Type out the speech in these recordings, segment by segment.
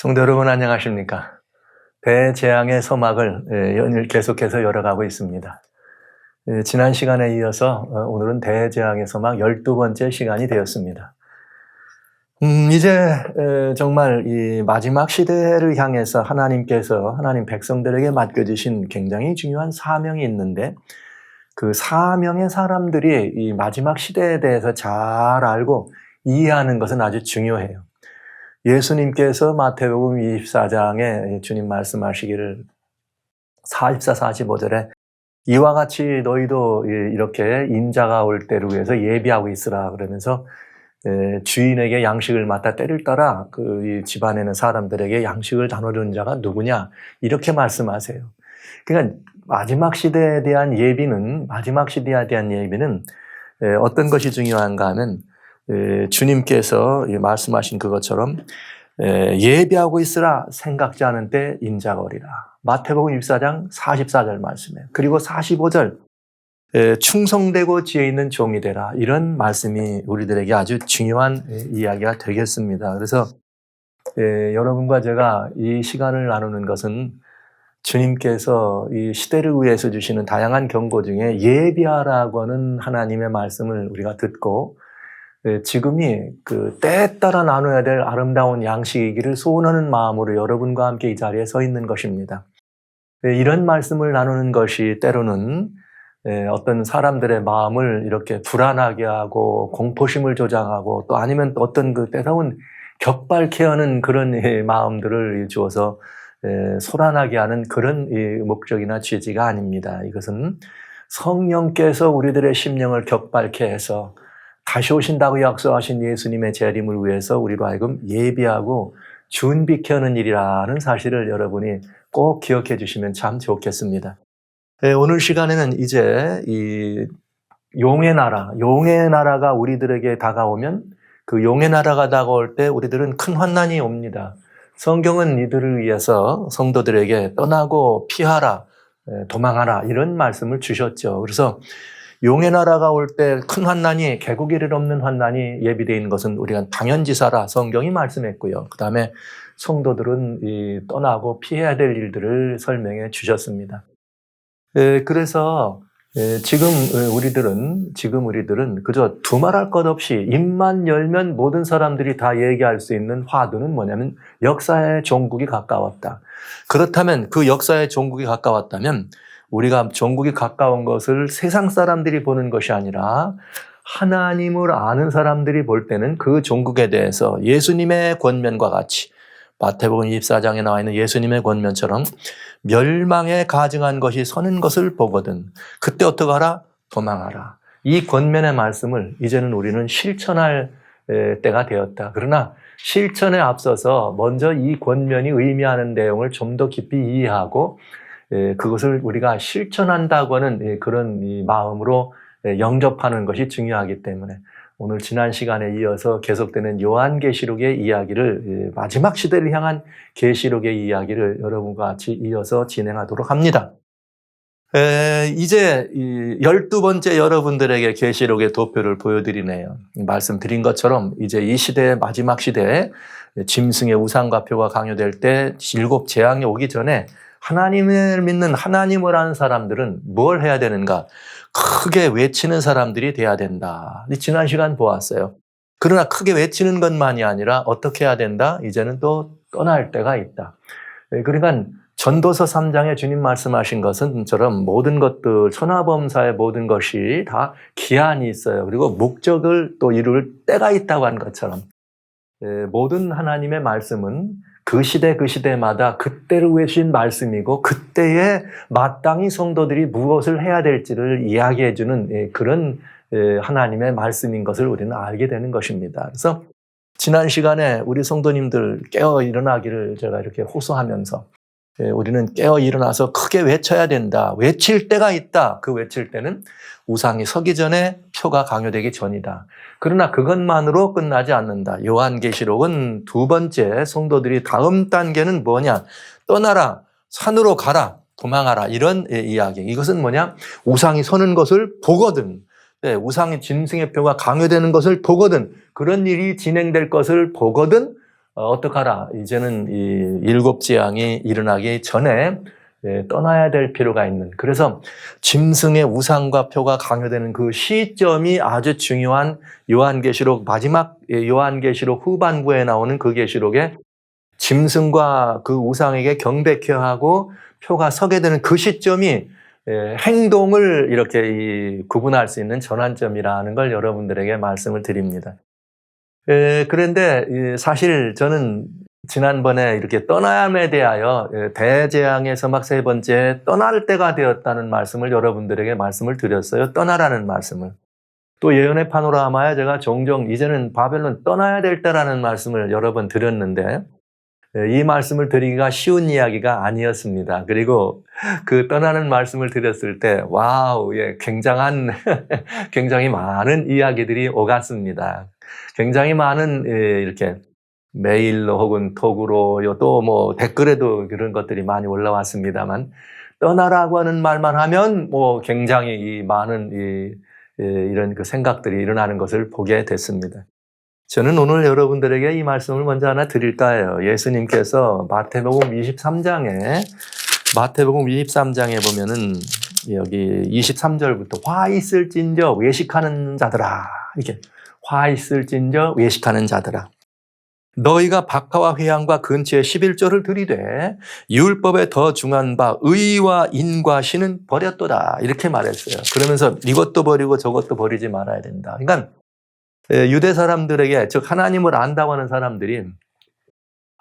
성도 여러분 안녕하십니까? 대재앙의 서막을 연일 계속해서 열어가고 있습니다. 지난 시간에 이어서 오늘은 대재앙의 서막 12번째 시간이 되었습니다. 이제 정말 이 마지막 시대를 향해서 하나님께서 하나님 백성들에게 맡겨주신 굉장히 중요한 사명이 있는데, 그 사명의 사람들이 이 마지막 시대에 대해서 잘 알고 이해하는 것은 아주 중요해요. 예수님께서 마태복음 24장에 주님 말씀하시기를 44, 45절에 이와 같이 너희도 이렇게 인자가 올 때를 위해서 예비하고 있으라 그러면서 주인에게 양식을 맡아 때를 따라 그 집안에는 사람들에게 양식을 나눠주는 자가 누구냐 이렇게 말씀하세요. 그러니까 마지막 시대에 대한 예비는 어떤 것이 중요한가 하면 주님께서 말씀하신 그것처럼 예비하고 있으라 생각지 않은 때 인자가 오리라. 마태복음 24장 44절 말씀이에요. 그리고 45절 충성되고 지혜 있는 종이 되라. 이런 말씀이 우리들에게 아주 중요한 이야기가 되겠습니다. 그래서 여러분과 제가 이 시간을 나누는 것은 주님께서 이 시대를 위해서 주시는 다양한 경고 중에 예비하라고 하는 하나님의 말씀을 우리가 듣고 지금이 그 때에 따라 나눠야 될 아름다운 양식이기를 소원하는 마음으로 여러분과 함께 이 자리에 서 있는 것입니다. 이런 말씀을 나누는 것이 때로는 어떤 사람들의 마음을 이렇게 불안하게 하고 공포심을 조장하고 또 아니면 어떤 그 때로는 격발케 하는 그런 마음들을 주어서 소란하게 하는 그런 목적이나 취지가 아닙니다. 이것은 성령께서 우리들의 심령을 격발케 해서 다시 오신다고 약속하신 예수님의 재림을 위해서 우리로 하여금 예비하고 준비케 하는 일이라는 사실을 여러분이 꼭 기억해 주시면 참 좋겠습니다. 오늘 시간에는 이제 이 용의 나라가 우리들에게 다가오면 그 용의 나라가 다가올 때 우리들은 큰 환난이 옵니다. 성경은 이들을 위해서 성도들에게 떠나고 피하라, 도망하라 이런 말씀을 주셨죠. 그래서 용의 나라가 올 때 큰 환난이 개국 이를 없는 환난이 예비되어 있는 것은 우리가 당연지사라 성경이 말씀했고요. 그 다음에 성도들은 떠나고 피해야 될 일들을 설명해 주셨습니다. 그래서 지금 우리들은 그저 두말할 것 없이 입만 열면 모든 사람들이 다 얘기할 수 있는 화두는 뭐냐면 역사의 종국이 가까웠다. 그렇다면 그 역사의 종국이 가까웠다면 우리가 종국이 가까운 것을 세상 사람들이 보는 것이 아니라 하나님을 아는 사람들이 볼 때는 그 종국에 대해서 예수님의 권면과 같이 마태복음 24장에 나와 있는 예수님의 권면처럼 멸망에 가증한 것이 서는 것을 보거든 그때 어떻게 하라? 도망하라. 이 권면의 말씀을 이제는 우리는 실천할 때가 되었다. 그러나 실천에 앞서서 먼저 이 권면이 의미하는 내용을 좀 더 깊이 이해하고 그것을 우리가 실천한다고 하는 그런 마음으로 영접하는 것이 중요하기 때문에 오늘 지난 시간에 이어서 계속되는 요한계시록의 이야기를 마지막 시대를 향한 계시록의 이야기를 여러분과 같이 이어서 진행하도록 합니다. 이제 12번째 여러분들에게 계시록의 도표를 보여드리네요. 말씀드린 것처럼 이제 이 시대의 마지막 시대에 짐승의 우상과표가 강요될 때 7 재앙이 오기 전에 하나님을 믿는 하나님을 아는 사람들은 뭘 해야 되는가? 크게 외치는 사람들이 돼야 된다. 지난 시간 보았어요. 그러나 크게 외치는 것만이 아니라 어떻게 해야 된다? 이제는 또 떠날 때가 있다. 그러니까 전도서 3장에 주님 말씀하신 것은처럼 모든 것들, 천하범사의 모든 것이 다 기한이 있어요. 그리고 목적을 또 이룰 때가 있다고 한 것처럼 모든 하나님의 말씀은 그 시대마다 그때를 위해 주신 말씀이고 그때에 마땅히 성도들이 무엇을 해야 될지를 이야기해 주는 그런 하나님의 말씀인 것을 우리는 알게 되는 것입니다. 그래서 지난 시간에 우리 성도님들 깨어 일어나기를 제가 이렇게 호소하면서 우리는 깨어 일어나서 크게 외쳐야 된다. 외칠 때가 있다. 그 외칠 때는 우상이 서기 전에 표가 강요되기 전이다. 그러나 그것만으로 끝나지 않는다. 요한계시록은 두 번째 성도들이 다음 단계는 뭐냐? 떠나라, 산으로 가라, 도망하라 이런 이야기. 이것은 뭐냐? 우상이 서는 것을 보거든. 우상의 짐승의 표가 강요되는 것을 보거든. 그런 일이 진행될 것을 보거든 어떡하라. 이제는 이 일곱 재앙이 일어나기 전에 떠나야 될 필요가 있는. 그래서 짐승의 우상과 표가 강요되는 그 시점이 아주 중요한 요한계시록 마지막 요한계시록 후반부에 나오는 그 계시록에 짐승과 그 우상에게 경배케 하고 표가 서게 되는 그 시점이 행동을 이렇게 구분할 수 있는 전환점이라는 걸 여러분들에게 말씀을 드립니다. 그런데 사실 저는 지난번에 이렇게 떠나야에 대하여 대재앙에서 막 세 번째 떠날 때가 되었다는 말씀을 여러분들에게 말씀을 드렸어요. 떠나라는 말씀을. 또 예언의 파노라마에 제가 종종 이제는 바벨론 떠나야 될 때라는 말씀을 여러 번 드렸는데 이 말씀을 드리기가 쉬운 이야기가 아니었습니다. 그리고 그 떠나는 말씀을 드렸을 때 와우, 굉장히 많은 이야기들이 오갔습니다. 굉장히 많은 이렇게 메일로 혹은 톡으로 또 뭐 댓글에도 그런 것들이 많이 올라왔습니다만 떠나라고 하는 말만 하면 뭐 굉장히 많은 이런 그 생각들이 일어나는 것을 보게 됐습니다. 저는 오늘 여러분들에게 이 말씀을 먼저 하나 드릴까 해요. 예수님께서 마태복음 23장에 보면은 여기 23절부터 화 있을진저 외식하는 자들아, 이렇게 화 있을진저 외식하는 자들아, 너희가 박하와 회향과 근처에 11조를 들이되 율법에 더 중한 바 의와 인과 신은 버렸도다, 이렇게 말했어요. 그러면서 이것도 버리고 저것도 버리지 말아야 된다. 그러니까 유대 사람들에게, 즉 하나님을 안다고 하는 사람들이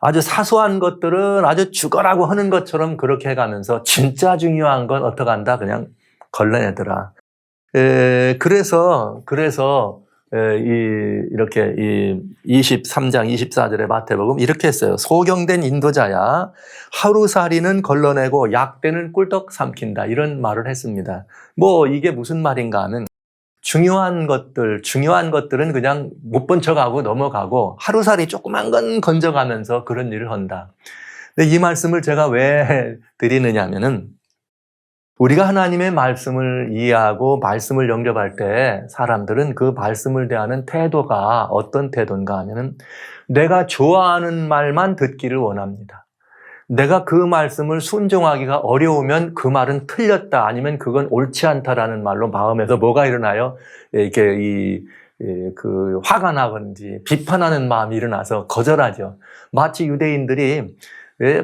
아주 사소한 것들은 아주 죽어라고 하는 것처럼 그렇게 해가면서 진짜 중요한 건 어떡한다? 그냥 걸러내더라. 그래서 이렇게 23장 24절의 마태복음 이렇게 했어요. 소경된 인도자야, 하루살이는 걸러내고 약대는 꿀떡 삼킨다, 이런 말을 했습니다. 뭐 이게 무슨 말인가 하면 중요한 것들은 그냥 못 본 척하고 넘어가고 하루살이 조그만 건 건져가면서 그런 일을 한다. 근데 이 말씀을 제가 왜 드리느냐 하면은 우리가 하나님의 말씀을 이해하고 말씀을 영접할 때 사람들은 그 말씀을 대하는 태도가 어떤 태도인가 하면은 내가 좋아하는 말만 듣기를 원합니다. 내가 그 말씀을 순종하기가 어려우면 그 말은 틀렸다, 아니면 그건 옳지 않다라는 말로 마음에서 뭐가 일어나요? 이렇게 화가 나건지 비판하는 마음이 일어나서 거절하죠. 마치 유대인들이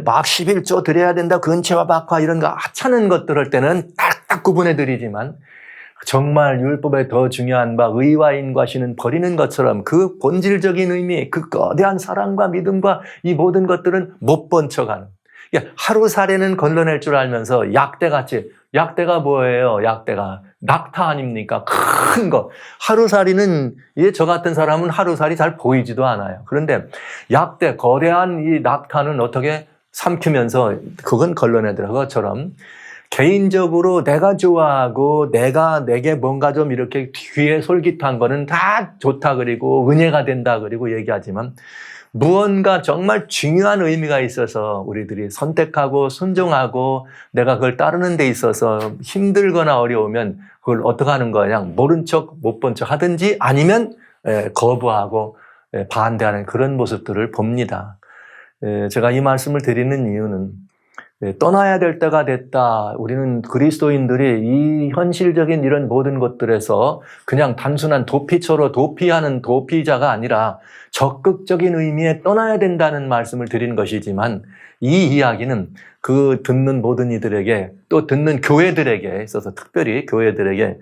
막 11조 드려야 된다, 근체와 박하 이런 거 하찮은 것들 할 때는 딱딱 구분해 드리지만 정말 율법에 더 중요한 바 의와 인과 신은 버리는 것처럼 그 본질적인 의미, 그 거대한 사랑과 믿음과 이 모든 것들은 못 본 척하는, 하루살이는 걸러낼 줄 알면서 약대가 뭐예요? 약대가 낙타 아닙니까? 큰 거. 하루살이는 저 같은 사람은 하루살이 잘 보이지도 않아요. 그런데 약대, 거대한 이 낙타는 어떻게 삼키면서 그건 걸러내더라. 그것처럼 개인적으로 내가 좋아하고 내게 뭔가 좀 이렇게 귀에 솔깃한 거는 다 좋다, 그리고 은혜가 된다, 그리고 얘기하지만 무언가 정말 중요한 의미가 있어서 우리들이 선택하고 순종하고 내가 그걸 따르는 데 있어서 힘들거나 어려우면 그걸 어떻게 하는 거야? 그냥 모른 척, 못 본 척 하든지 아니면 거부하고 반대하는 그런 모습들을 봅니다. 제가 이 말씀을 드리는 이유는 떠나야 될 때가 됐다. 우리는 그리스도인들이 이 현실적인 이런 모든 것들에서 그냥 단순한 도피처로 도피하는 도피자가 아니라 적극적인 의미에 떠나야 된다는 말씀을 드린 것이지만, 이 이야기는 그 듣는 모든 이들에게, 또 듣는 교회들에게 있어서 특별히 교회들에게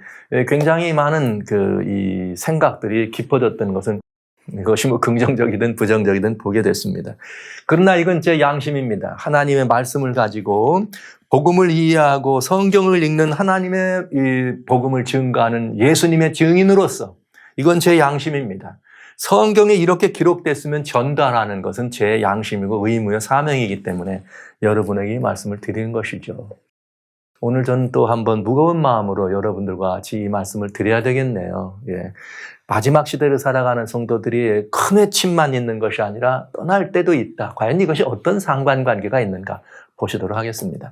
굉장히 많은 이 생각들이 깊어졌던 것은, 이것이 뭐 긍정적이든 부정적이든 보게 됐습니다. 그러나 이건 제 양심입니다. 하나님의 말씀을 가지고 복음을 이해하고 성경을 읽는 하나님의 이 복음을 증거하는 예수님의 증인으로서 이건 제 양심입니다. 성경에 이렇게 기록됐으면 전달하는 것은 제 양심이고 의무요 사명이기 때문에 여러분에게 이 말씀을 드리는 것이죠. 오늘 저는 또 한번 무거운 마음으로 여러분들과 같이 이 말씀을 드려야 되겠네요. 마지막 시대를 살아가는 성도들이 큰 외침만 있는 것이 아니라 떠날 때도 있다. 과연 이것이 어떤 상관관계가 있는가 보시도록 하겠습니다.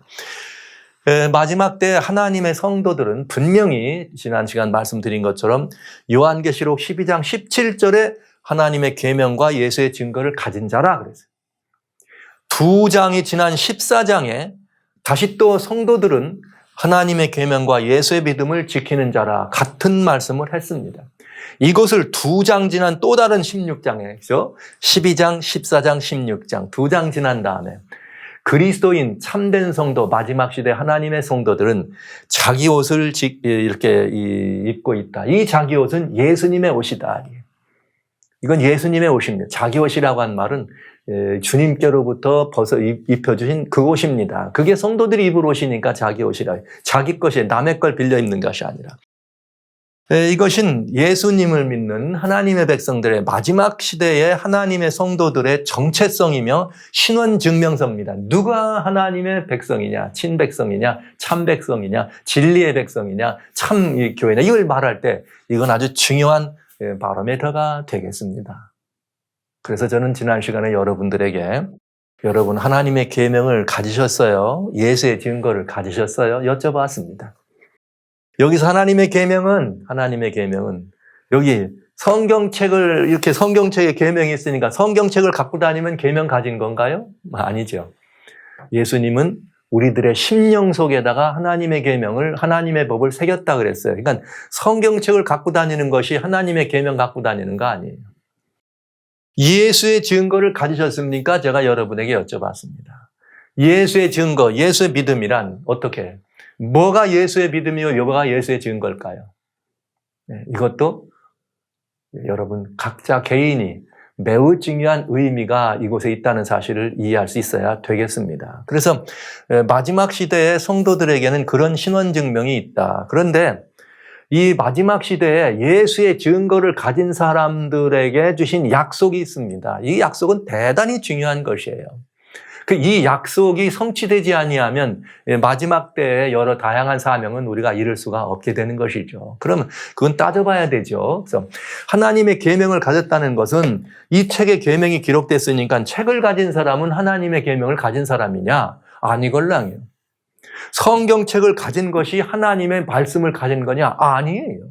마지막 때 하나님의 성도들은 분명히 지난 시간 말씀드린 것처럼 요한계시록 12장 17절에 하나님의 계명과 예수의 증거를 가진 자라 그랬어요. 2장이 지난 14장에 다시 또 성도들은 하나님의 계명과 예수의 믿음을 지키는 자라 같은 말씀을 했습니다. 이것을 2장 지난 또 다른 16장에서 12장, 14장, 16장 2장 지난 다음에 그리스도인 참된 성도 마지막 시대 하나님의 성도들은 자기 옷을 이렇게 입고 있다. 이 자기 옷은 예수님의 옷이다. 이건 예수님의 옷입니다. 자기 옷이라고 한 말은 주님께로부터 벗어 입혀주신 그 옷입니다. 그게 성도들이 입을 옷이니까 자기 옷이라. 자기 것이 남의 걸 빌려 입는 것이 아니라. 이것은 예수님을 믿는 하나님의 백성들의 마지막 시대의 하나님의 성도들의 정체성이며 신원 증명서입니다. 누가 하나님의 백성이냐, 친백성이냐, 참백성이냐, 진리의 백성이냐, 참 교회냐 이걸 말할 때 이건 아주 중요한 바로미터가 되겠습니다. 그래서 저는 지난 시간에 여러분들에게 여러분 하나님의 계명을 가지셨어요? 예수의 증거를 가지셨어요? 여쭤봤습니다. 여기서 하나님의 계명은 여기 성경책을 이렇게 성경책에 계명이 있으니까 성경책을 갖고 다니면 계명 가진 건가요? 아니죠. 예수님은 우리들의 심령 속에다가 하나님의 계명을 하나님의 법을 새겼다 그랬어요. 그러니까 성경책을 갖고 다니는 것이 하나님의 계명 갖고 다니는 거 아니에요. 예수의 증거를 가지셨습니까? 제가 여러분에게 여쭤봤습니다. 예수의 증거, 예수의 믿음이란 어떻게? 뭐가 예수의 믿음이요? 뭐가 예수의 증거일까요? 이것도 여러분 각자 개인이 매우 중요한 의미가 이곳에 있다는 사실을 이해할 수 있어야 되겠습니다. 그래서 마지막 시대의 성도들에게는 그런 신원 증명이 있다. 그런데 이 마지막 시대에 예수의 증거를 가진 사람들에게 주신 약속이 있습니다. 이 약속은 대단히 중요한 것이에요. 이 약속이 성취되지 아니하면 마지막 때의 여러 다양한 사명은 우리가 이룰 수가 없게 되는 것이죠. 그러면 그건 따져봐야 되죠. 그래서 하나님의 계명을 가졌다는 것은 이 책에 계명이 기록됐으니까 책을 가진 사람은 하나님의 계명을 가진 사람이냐? 아니걸랑이에요. 성경책을 가진 것이 하나님의 말씀을 가진 거냐? 아니에요.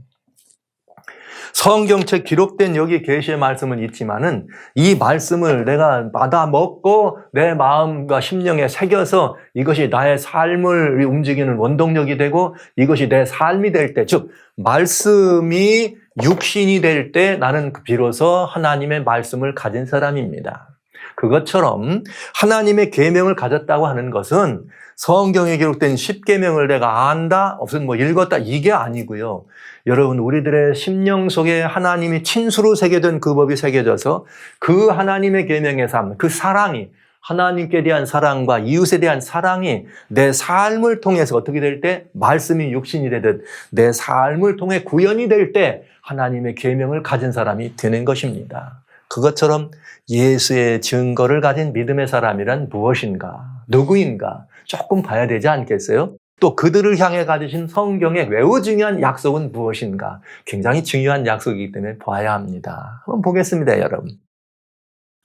성경책 기록된 여기 계시의 말씀은 있지만은 이 말씀을 내가 받아 먹고 내 마음과 심령에 새겨서 이것이 나의 삶을 움직이는 원동력이 되고 이것이 내 삶이 될 때, 즉 말씀이 육신이 될 때 나는 비로소 하나님의 말씀을 가진 사람입니다. 그것처럼 하나님의 계명을 가졌다고 하는 것은 성경에 기록된 10계명을 내가 안다, 무슨 읽었다 이게 아니고요. 여러분 우리들의 심령 속에 하나님이 친수로 새겨진 그 법이 새겨져서 그 하나님의 계명의 삶, 그 사랑이 하나님께 대한 사랑과 이웃에 대한 사랑이 내 삶을 통해서 어떻게 될 때 말씀이 육신이 되듯 내 삶을 통해 구현이 될 때 하나님의 계명을 가진 사람이 되는 것입니다. 그것처럼 예수의 증거를 가진 믿음의 사람이란 무엇인가? 누구인가? 조금 봐야 되지 않겠어요? 또 그들을 향해 가지신 성경의 매우 중요한 약속은 무엇인가? 굉장히 중요한 약속이기 때문에 봐야 합니다. 한번 보겠습니다, 여러분.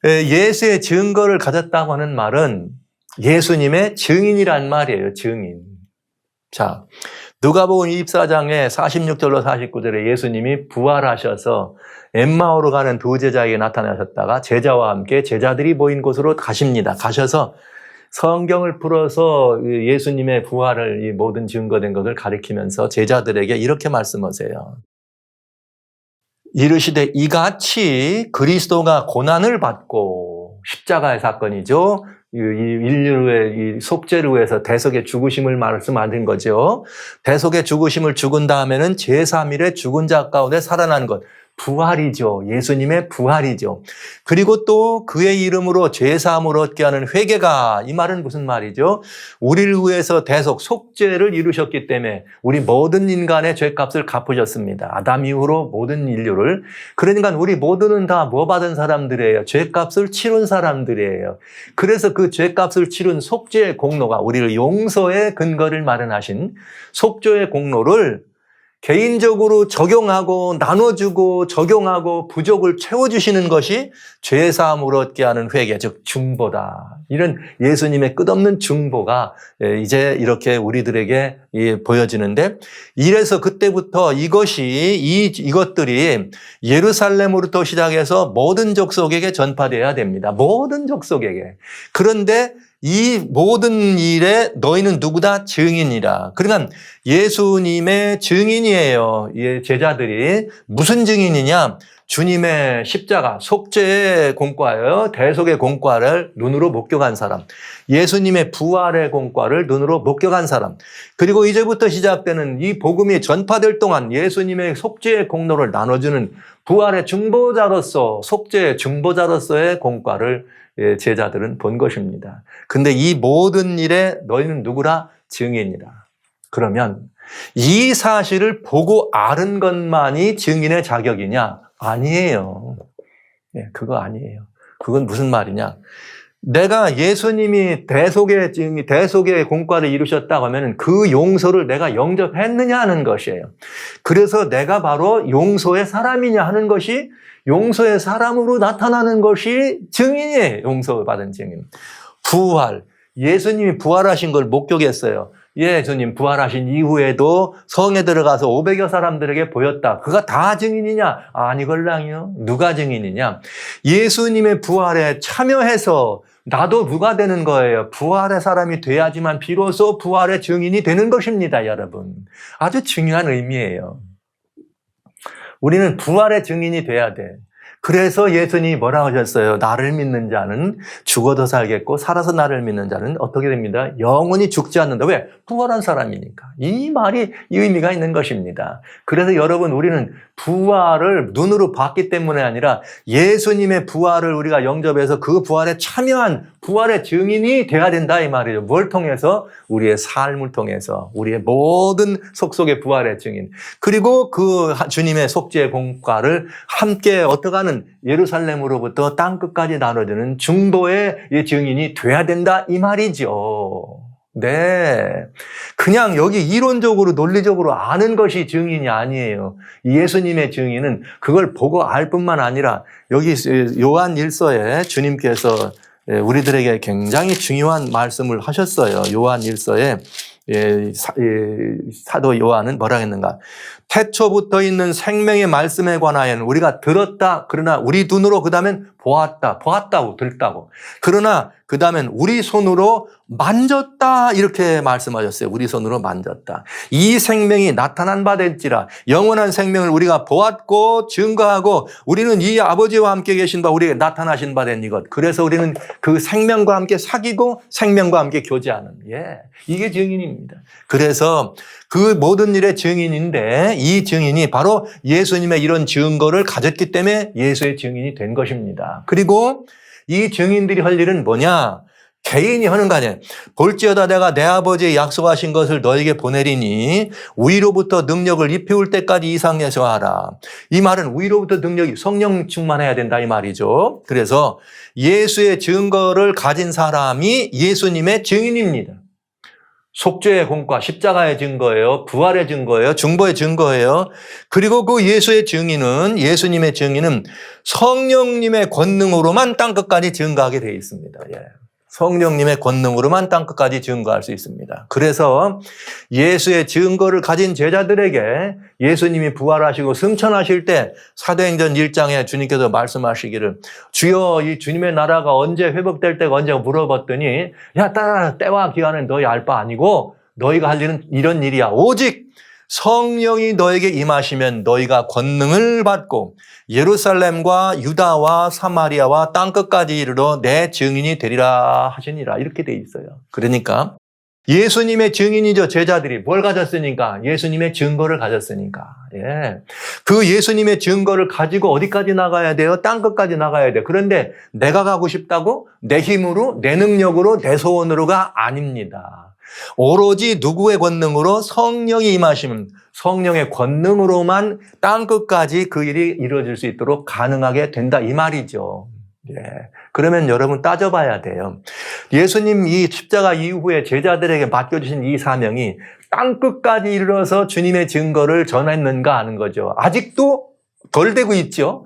예수의 증거를 가졌다고 하는 말은 예수님의 증인이란 말이에요, 증인. 자, 누가복음 24장에 46절로 49절에 예수님이 부활하셔서 엠마오로 가는 두 제자에게 나타나셨다가 제자와 함께 제자들이 모인 곳으로 가십니다. 가셔서 성경을 풀어서 예수님의 부활을 이 모든 증거된 것을 가리키면서 제자들에게 이렇게 말씀하세요. 이르시되 이같이 그리스도가 고난을 받고 십자가의 사건이죠. 이 인류의 이 속죄를 위해서 대속의 죽으심을 말씀하는 거죠. 대속의 죽으심을 죽은 다음에는 제3일에 죽은 자 가운데 살아나는 것. 부활이죠. 예수님의 부활이죠. 그리고 또 그의 이름으로 죄사함을 얻게 하는 회개가, 이 말은 무슨 말이죠? 우리를 위해서 대속, 속죄를 이루셨기 때문에 우리 모든 인간의 죄값을 갚으셨습니다. 아담 이후로 모든 인류를. 그러니까 우리 모두는 다 뭐 받은 사람들이에요? 죄값을 치른 사람들이에요. 그래서 그 죄값을 치른 속죄의 공로가 우리를 용서의 근거를 마련하신 속죄의 공로를 개인적으로 적용하고 나눠주고 적용하고 부족을 채워주시는 것이 죄사함으로 얻게 하는 회개, 즉 중보다. 이런 예수님의 끝없는 중보가 이제 이렇게 우리들에게 보여지는데, 이래서 그때부터 이것들이 예루살렘으로부터 시작해서 모든 족속에게 전파되어야 됩니다. 모든 족속에게. 그런데 이 모든 일에 너희는 누구다? 증인이라. 그러니까 예수님의 증인이에요. 제자들이. 무슨 증인이냐? 주님의 십자가, 속죄의 공과예요. 대속의 공과를 눈으로 목격한 사람. 예수님의 부활의 공과를 눈으로 목격한 사람. 그리고 이제부터 시작되는 이 복음이 전파될 동안 예수님의 속죄의 공로를 나눠주는 부활의 중보자로서, 속죄의 중보자로서의 공과를 제자들은 본 것입니다. 근데 이 모든 일에 너희는 누구라? 증인이라. 그러면 이 사실을 보고 아는 것만이 증인의 자격이냐? 아니에요. 그거 아니에요. 그건 무슨 말이냐? 내가 예수님이 대속의 공과를 이루셨다고 하면 그 용서를 내가 영접했느냐 하는 것이에요. 그래서 내가 바로 용서의 사람이냐 하는 것이, 용서의 사람으로 나타나는 것이 증인이에요. 용서받은 증인. 부활. 예수님이 부활하신 걸 목격했어요. 예수님 부활하신 이후에도 성에 들어가서 500여 사람들에게 보였다. 그가 다 증인이냐? 아니걸랑요. 누가 증인이냐? 예수님의 부활에 참여해서 나도 누가 되는 거예요? 부활의 사람이 돼야지만 비로소 부활의 증인이 되는 것입니다, 여러분. 아주 중요한 의미예요. 우리는 부활의 증인이 돼야 돼. 그래서 예수님이 뭐라고 하셨어요? 나를 믿는 자는 죽어도 살겠고 살아서 나를 믿는 자는 어떻게 됩니다? 영원히 죽지 않는다. 왜? 부활한 사람이니까. 이 말이 이 의미가 있는 것입니다. 그래서 여러분, 우리는 부활을 눈으로 봤기 때문에 아니라 예수님의 부활을 우리가 영접해서 그 부활에 참여한 부활의 증인이 돼야 된다 이 말이죠. 뭘 통해서? 우리의 삶을 통해서, 우리의 모든 속속의 부활의 증인, 그리고 그 주님의 속죄의 공과를 함께 어떻게 하는 예루살렘으로부터 땅끝까지 나눠주는 중보의 증인이 돼야 된다 이 말이죠. 네. 그냥 여기 이론적으로 논리적으로 아는 것이 증인이 아니에요. 예수님의 증인은 그걸 보고 알 뿐만 아니라 여기 요한 1서에 주님께서 우리들에게 굉장히 중요한 말씀을 하셨어요. 요한 1서에 사도 요한은 뭐라 했는가? 태초부터 있는 생명의 말씀에 관하여는 우리가 들었다. 그러나 우리 눈으로 그 다음엔 보았다고 들었다고. 그러나 그 다음엔 우리 손으로 만졌다 이렇게 말씀하셨어요. 우리 손으로 만졌다. 이 생명이 나타난 바 될지라. 영원한 생명을 우리가 보았고 증거하고 우리는 이 아버지와 함께 계신 바 우리에게 나타나신 바 된 이것. 그래서 우리는 그 생명과 함께 사귀고 생명과 함께 교제하는. 이게 증인입니다. 그래서 그 모든 일의 증인인데 이 증인이 바로 예수님의 이런 증거를 가졌기 때문에 예수의 증인이 된 것입니다. 그리고 이 증인들이 할 일은 뭐냐? 개인이 하는 거 아니에요. 볼지어다 내가 내 아버지의 약속하신 것을 너에게 보내리니 위로부터 능력을 입혀올 때까지 이상해서 하라. 이 말은 위로부터 능력이 성령 충만해야 된다 이 말이죠. 그래서 예수의 증거를 가진 사람이 예수님의 증인입니다. 속죄의 공과, 십자가의 증거예요. 부활의 증거예요. 중보의 증거예요. 그리고 그 예수의 증인은, 예수님의 증인은 성령님의 권능으로만 땅끝까지 증거하게 되어 있습니다. 성령님의 권능으로만 땅끝까지 증거할 수 있습니다. 그래서 예수의 증거를 가진 제자들에게 예수님이 부활하시고 승천하실 때 사도행전 1장에 주님께서 말씀하시기를 주여 이 주님의 나라가 언제 회복될 때가 언제 물어봤더니 때와 기한은 너희 알 바 아니고 너희가 할 일은 이런 일이야. 오직 성령이 너에게 임하시면 너희가 권능을 받고 예루살렘과 유다와 사마리아와 땅끝까지 이르러 내 증인이 되리라 하시니라. 이렇게 돼 있어요. 그러니까 예수님의 증인이죠. 제자들이 뭘 가졌으니까? 예수님의 증거를 가졌으니까. 그 예수님의 증거를 가지고 어디까지 나가야 돼요? 땅끝까지 나가야 돼요. 그런데 내가 가고 싶다고? 내 힘으로, 내 능력으로, 내 소원으로가 아닙니다. 오로지 누구의 권능으로? 성령이 임하시면 성령의 권능으로만 땅끝까지 그 일이 이루어질 수 있도록 가능하게 된다 이 말이죠. 예. 그러면 여러분 따져봐야 돼요. 예수님 이 십자가 이후에 제자들에게 맡겨주신 이 사명이 땅끝까지 이르러서 주님의 증거를 전했는가 하는 거죠. 아직도 덜 되고 있죠.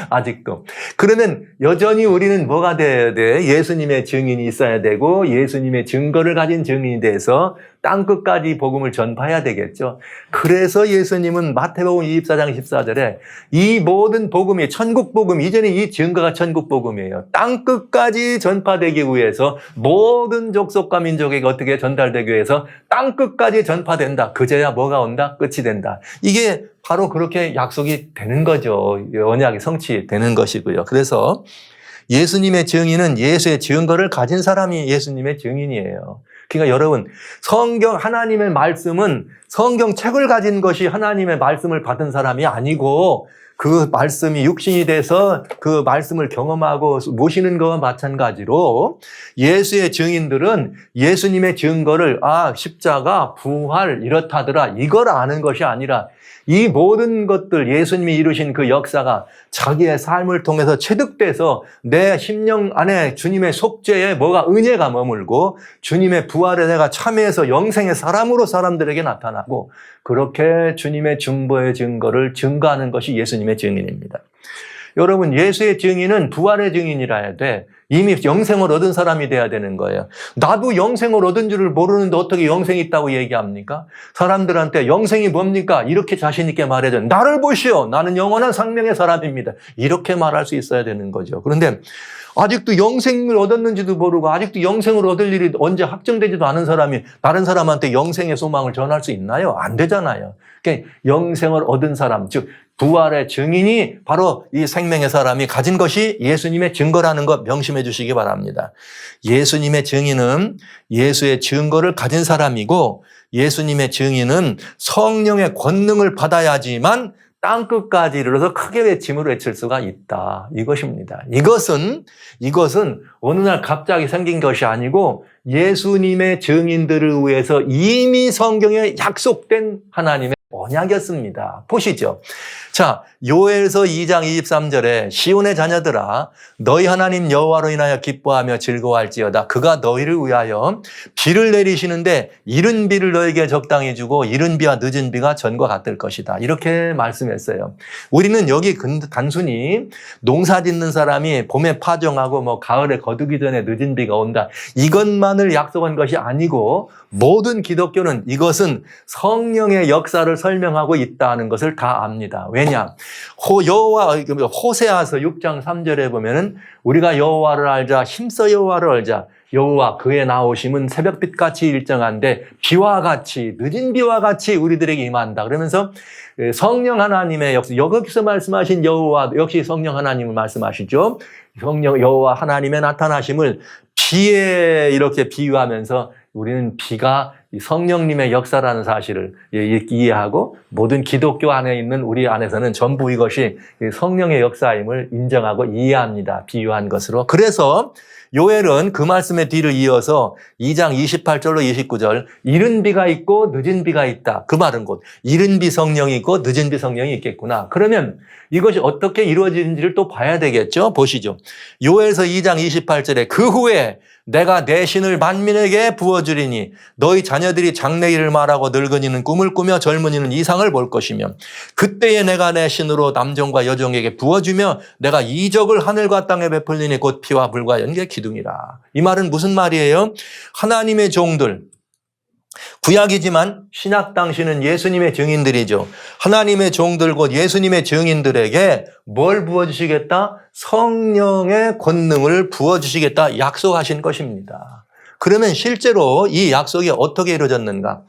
아직도. 그러면 여전히 우리는 뭐가 돼야 돼? 예수님의 증인이 있어야 되고 예수님의 증거를 가진 증인이 돼서 땅끝까지 복음을 전파해야 되겠죠. 그래서 예수님은 마태복음 24장 14절에 이 모든 복음이 천국 복음, 이전에 이 증거가 천국 복음이에요. 땅끝까지 전파되기 위해서 모든 족속과 민족에게 어떻게 전달되기 위해서 땅끝까지 전파된다. 그제야 뭐가 온다? 끝이 된다. 이게 바로 그렇게 약속이 되는 거죠. 언약이 성취되는 것이고요. 그래서 예수님의 증인은 예수의 증거를 가진 사람이 예수님의 증인이에요. 그러니까 여러분, 성경, 하나님의 말씀은 성경책을 가진 것이 하나님의 말씀을 받은 사람이 아니고 그 말씀이 육신이 돼서 그 말씀을 경험하고 모시는 것과 마찬가지로 예수의 증인들은 예수님의 증거를 십자가, 부활 이렇다더라 이걸 아는 것이 아니라 이 모든 것들 예수님이 이루신 그 역사가 자기의 삶을 통해서 체득돼서 내 심령 안에 주님의 속죄에 뭐가 은혜가 머물고 주님의 부활에 내가 참여해서 영생의 사람으로 사람들에게 나타나고 그렇게 주님의 중보의 증거를 증거하는 것이 예수님의 증인입니다. 여러분, 예수의 증인은 부활의 증인이라 해야 돼. 이미 영생을 얻은 사람이 돼야 되는 거예요. 나도 영생을 얻은 줄을 모르는데 어떻게 영생이 있다고 얘기합니까? 사람들한테 영생이 뭡니까? 이렇게 자신 있게 말해줘. 나를 보시오. 나는 영원한 생명의 사람입니다. 이렇게 말할 수 있어야 되는 거죠. 그런데 아직도 영생을 얻었는지도 모르고 아직도 영생을 얻을 일이 언제 확정되지도 않은 사람이 다른 사람한테 영생의 소망을 전할 수 있나요? 안 되잖아요. 그러니까 영생을 얻은 사람, 즉 부활의 증인이 바로 이 생명의 사람이 가진 것이 예수님의 증거라는 것 명심해 주시기 바랍니다. 예수님의 증인은 예수의 증거를 가진 사람이고 예수님의 증인은 성령의 권능을 받아야지만 땅끝까지 이르러서 크게 외침으로 외칠 수가 있다. 이것입니다. 이것은 어느 날 갑자기 생긴 것이 아니고 예수님의 증인들을 위해서 이미 성경에 약속된 하나님의 언약이었습니다. 보시죠. 자, 요엘서 2장 23절에 시온의 자녀들아 너희 하나님 여호와로 인하여 기뻐하며 즐거워할지어다. 그가 너희를 위하여 비를 내리시는데 이른 비를 너에게 적당히 주고 이른 비와 늦은 비가 전과 같을 것이다. 이렇게 말씀했어요. 우리는 여기 단순히 농사 짓는 사람이 봄에 파종하고 가을에 거두기 전에 늦은 비가 온다. 이것만을 약속한 것이 아니고 모든 기독교는 이것은 성령의 역사를 설명하고 있다는 것을 다 압니다. 왜냐? 호세아서 6장 3절에 보면은 우리가 여호와를 알자, 힘써 여호와를 알자. 여호와 그의 나오심은 새벽빛같이 일정한데 비와 같이 늦은 비와 같이 우리들에게 임한다. 그러면서 성령 하나님의 역사, 여기서 말씀하신 여호와 역시 성령 하나님을 말씀하시죠. 성령 여호와 하나님의 나타나심을 비에 이렇게 비유하면서 우리는 비가 성령님의 역사라는 사실을 이해하고 모든 기독교 안에 있는 우리 안에서는 전부 이것이 성령의 역사임을 인정하고 이해합니다. 비유한 것으로. 그래서 요엘은 그 말씀의 뒤를 이어서 2장 28절로 29절 이른 비가 있고 늦은 비가 있다. 그 말은 곧 이른 비 성령이 있고 늦은 비 성령이 있겠구나. 그러면 이것이 어떻게 이루어지는지를 또 봐야 되겠죠. 보시죠. 요엘서 2장 28절에 그 후에 내가 내 신을 만민에게 부어주리니 너희 자녀들이 장래일을 말하고 늙은이는 꿈을 꾸며 젊은이는 이상을 볼 것이며 그때에 내가 내 신으로 남종과 여종에게 부어주며 내가 이적을 하늘과 땅에 베풀리니 곧 피와 불과 연기의 기둥이라. 이 말은 무슨 말이에요? 하나님의 종들, 구약이지만 신약 당시는 예수님의 증인들이죠. 하나님의 종들 곧 예수님의 증인들에게 뭘 부어주시겠다? 성령의 권능을 부어주시겠다 약속하신 것입니다. 그러면 실제로 이 약속이 어떻게 이루어졌는가?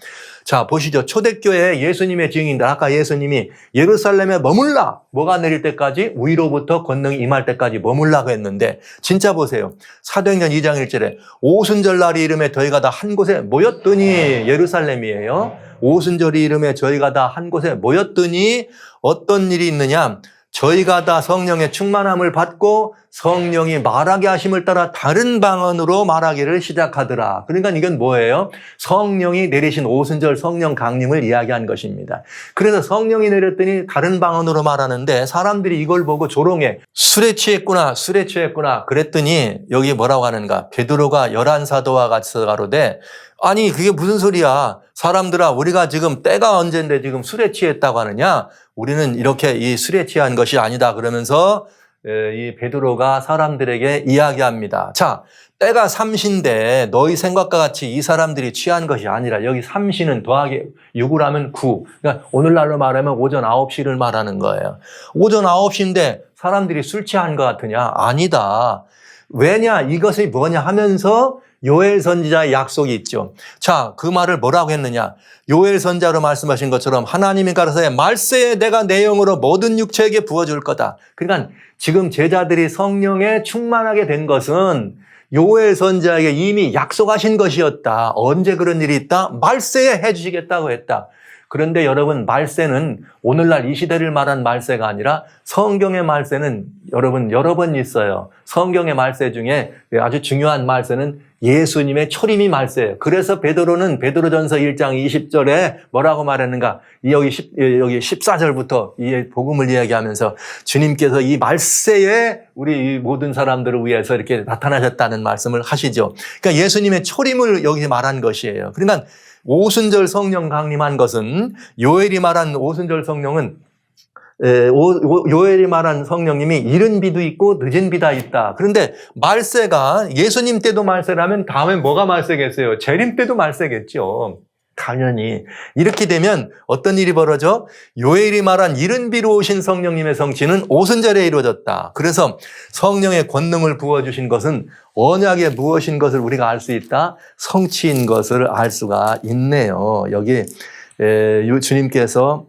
자, 보시죠. 초대교회 예수님의 증인들, 아까 예수님이 예루살렘에 머물라, 뭐가 내릴 때까지? 위로부터 권능이 임할 때까지 머물라고 했는데 진짜 보세요. 사도행전 2장 1절에 오순절날이 이름에 저희가 다 한 곳에 모였더니 예루살렘이에요. 오순절이 이름에 저희가 다 한 곳에 모였더니 어떤 일이 있느냐? 저희가 다 성령의 충만함을 받고 성령이 말하게 하심을 따라 다른 방언으로 말하기를 시작하더라. 그러니까 이건 뭐예요? 성령이 내리신 오순절 성령 강림을 이야기한 것입니다. 그래서 성령이 내렸더니 다른 방언으로 말하는데 사람들이 이걸 보고 조롱해. 술에 취했구나, 술에 취했구나. 그랬더니 여기 뭐라고 하는가? 베드로가 열한 사도와 같이 가로되 아니 그게 무슨 소리야? 사람들아 우리가 지금 때가 언젠데 지금 술에 취했다고 하느냐? 우리는 이렇게 이 술에 취한 것이 아니다. 그러면서 이 베드로가 사람들에게 이야기합니다. 자, 때가 3시인데 너희 생각과 같이 이 사람들이 취한 것이 아니라 여기 3시는 더하기 6을 하면 9. 그러니까 오늘날로 말하면 오전 9시를 말하는 거예요. 오전 9시인데 사람들이 술 취한 것 같으냐? 아니다. 왜냐? 이것이 뭐냐 하면서 요엘 선지자의 약속이 있죠. 자, 그 말을 뭐라고 했느냐? 요엘 선지자로 말씀하신 것처럼 하나님이 가라사대 말세에 내가 내 영으로 모든 육체에게 부어줄 거다. 그러니까 지금 제자들이 성령에 충만하게 된 것은 요엘 선지자에게 이미 약속하신 것이었다. 언제 그런 일이 있다? 말세에 해주시겠다고 했다. 그런데 여러분 말세는 오늘날 이 시대를 말한 말세가 아니라 성경의 말세는 여러분 여러 번 있어요. 성경의 말세 중에 아주 중요한 말세는 예수님의 초림이 말세예요. 그래서 베드로는 베드로전서 1장 20절에 뭐라고 말했는가? 여기 14절부터 이 복음을 이야기하면서 주님께서 이 말세에 우리 모든 사람들을 위해서 이렇게 나타나셨다는 말씀을 하시죠. 그러니까 예수님의 초림을 여기 말한 것이에요. 그러니까 오순절 성령 강림한 것은 요엘이 말한 오순절 성령은 요엘이 말한 성령님이 이른 비도 있고 늦은 비다 있다. 그런데 말세가 예수님 때도 말세라면 다음에 뭐가 말세겠어요? 재림 때도 말세겠죠. 당연히 이렇게 되면 어떤 일이 벌어져? 요엘이 말한 이른 비로 오신 성령님의 성취는 오순절에 이루어졌다. 그래서 성령의 권능을 부어주신 것은 언약에 무엇인 것을 우리가 알 수 있다? 성취인 것을 알 수가 있네요. 여기 주님께서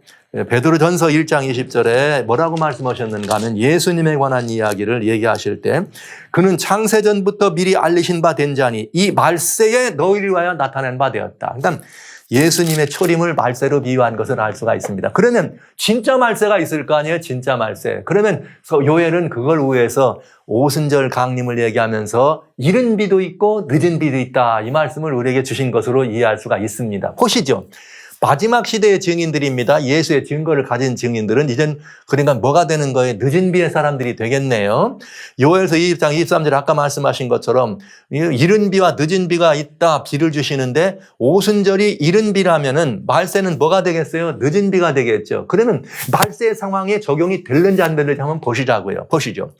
베드로전서 1장 20절에 뭐라고 말씀하셨는가 하면 예수님에 관한 이야기를 얘기하실 때 그는 창세전부터 미리 알리신 바 된 자니 이 말세에 너희를 위하여 나타낸 바 되었다. 그러니까 예수님의 초림을 말세로 비유한 것을 알 수가 있습니다. 그러면 진짜 말세가 있을 거 아니에요? 진짜 말세. 그러면 요엘은 그걸 위해서 오순절 강림을 얘기하면서 이른 비도 있고 늦은 비도 있다. 이 말씀을 우리에게 주신 것으로 이해할 수가 있습니다. 보시죠. 마지막 시대의 증인들입니다. 예수의 증거를 가진 증인들은 이젠 그러니까 뭐가 되는 거예요? 늦은 비의 사람들이 되겠네요. 요엘서 2장 23절 아까 말씀하신 것처럼 이른 비와 늦은 비가 있다. 비를 주시는데 오순절이 이른 비라면은 말세는 뭐가 되겠어요? 늦은 비가 되겠죠. 그러면 말세의 상황에 적용이 될는지 안 될는지 한번 보시자고요. 보시죠.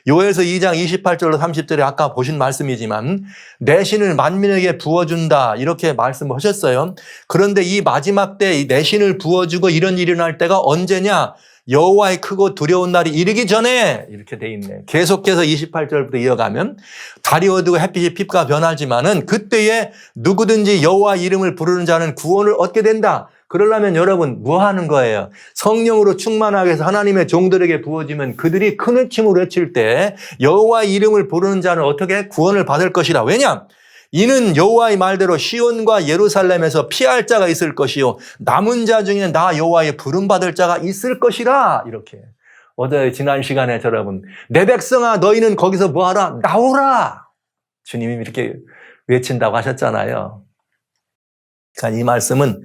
요엘서 2장 28절로 30절에 아까 보신 말씀이지만 내 신을 만민에게 부어준다. 이렇게 말씀하셨어요. 그런데 이 마지막 때 이 내 신을 부어주고 이런 일이 날 때가 언제냐? 여호와의 크고 두려운 날이 이르기 전에 이렇게 돼 있네. 계속해서 28절부터 이어가면 달이 어두고 햇빛이 빛과 변하지만은 그때에 누구든지 여호와 이름을 부르는 자는 구원을 얻게 된다. 그러려면 여러분 뭐 하는 거예요? 성령으로 충만하게 해서 하나님의 종들에게 부어지면 그들이 큰 외침으로 외칠 때 여호와 이름을 부르는 자는 어떻게 구원을 받을 것이라. 왜냐? 이는 여호와의 말대로 시온과 예루살렘에서 피할 자가 있을 것이요 남은 자 중에 나 여호와의 부름받을 자가 있을 것이라. 이렇게 어제 지난 시간에 여러분 내 백성아 너희는 거기서 뭐하라? 나오라. 주님이 이렇게 외친다고 하셨잖아요. 그러니까 이 말씀은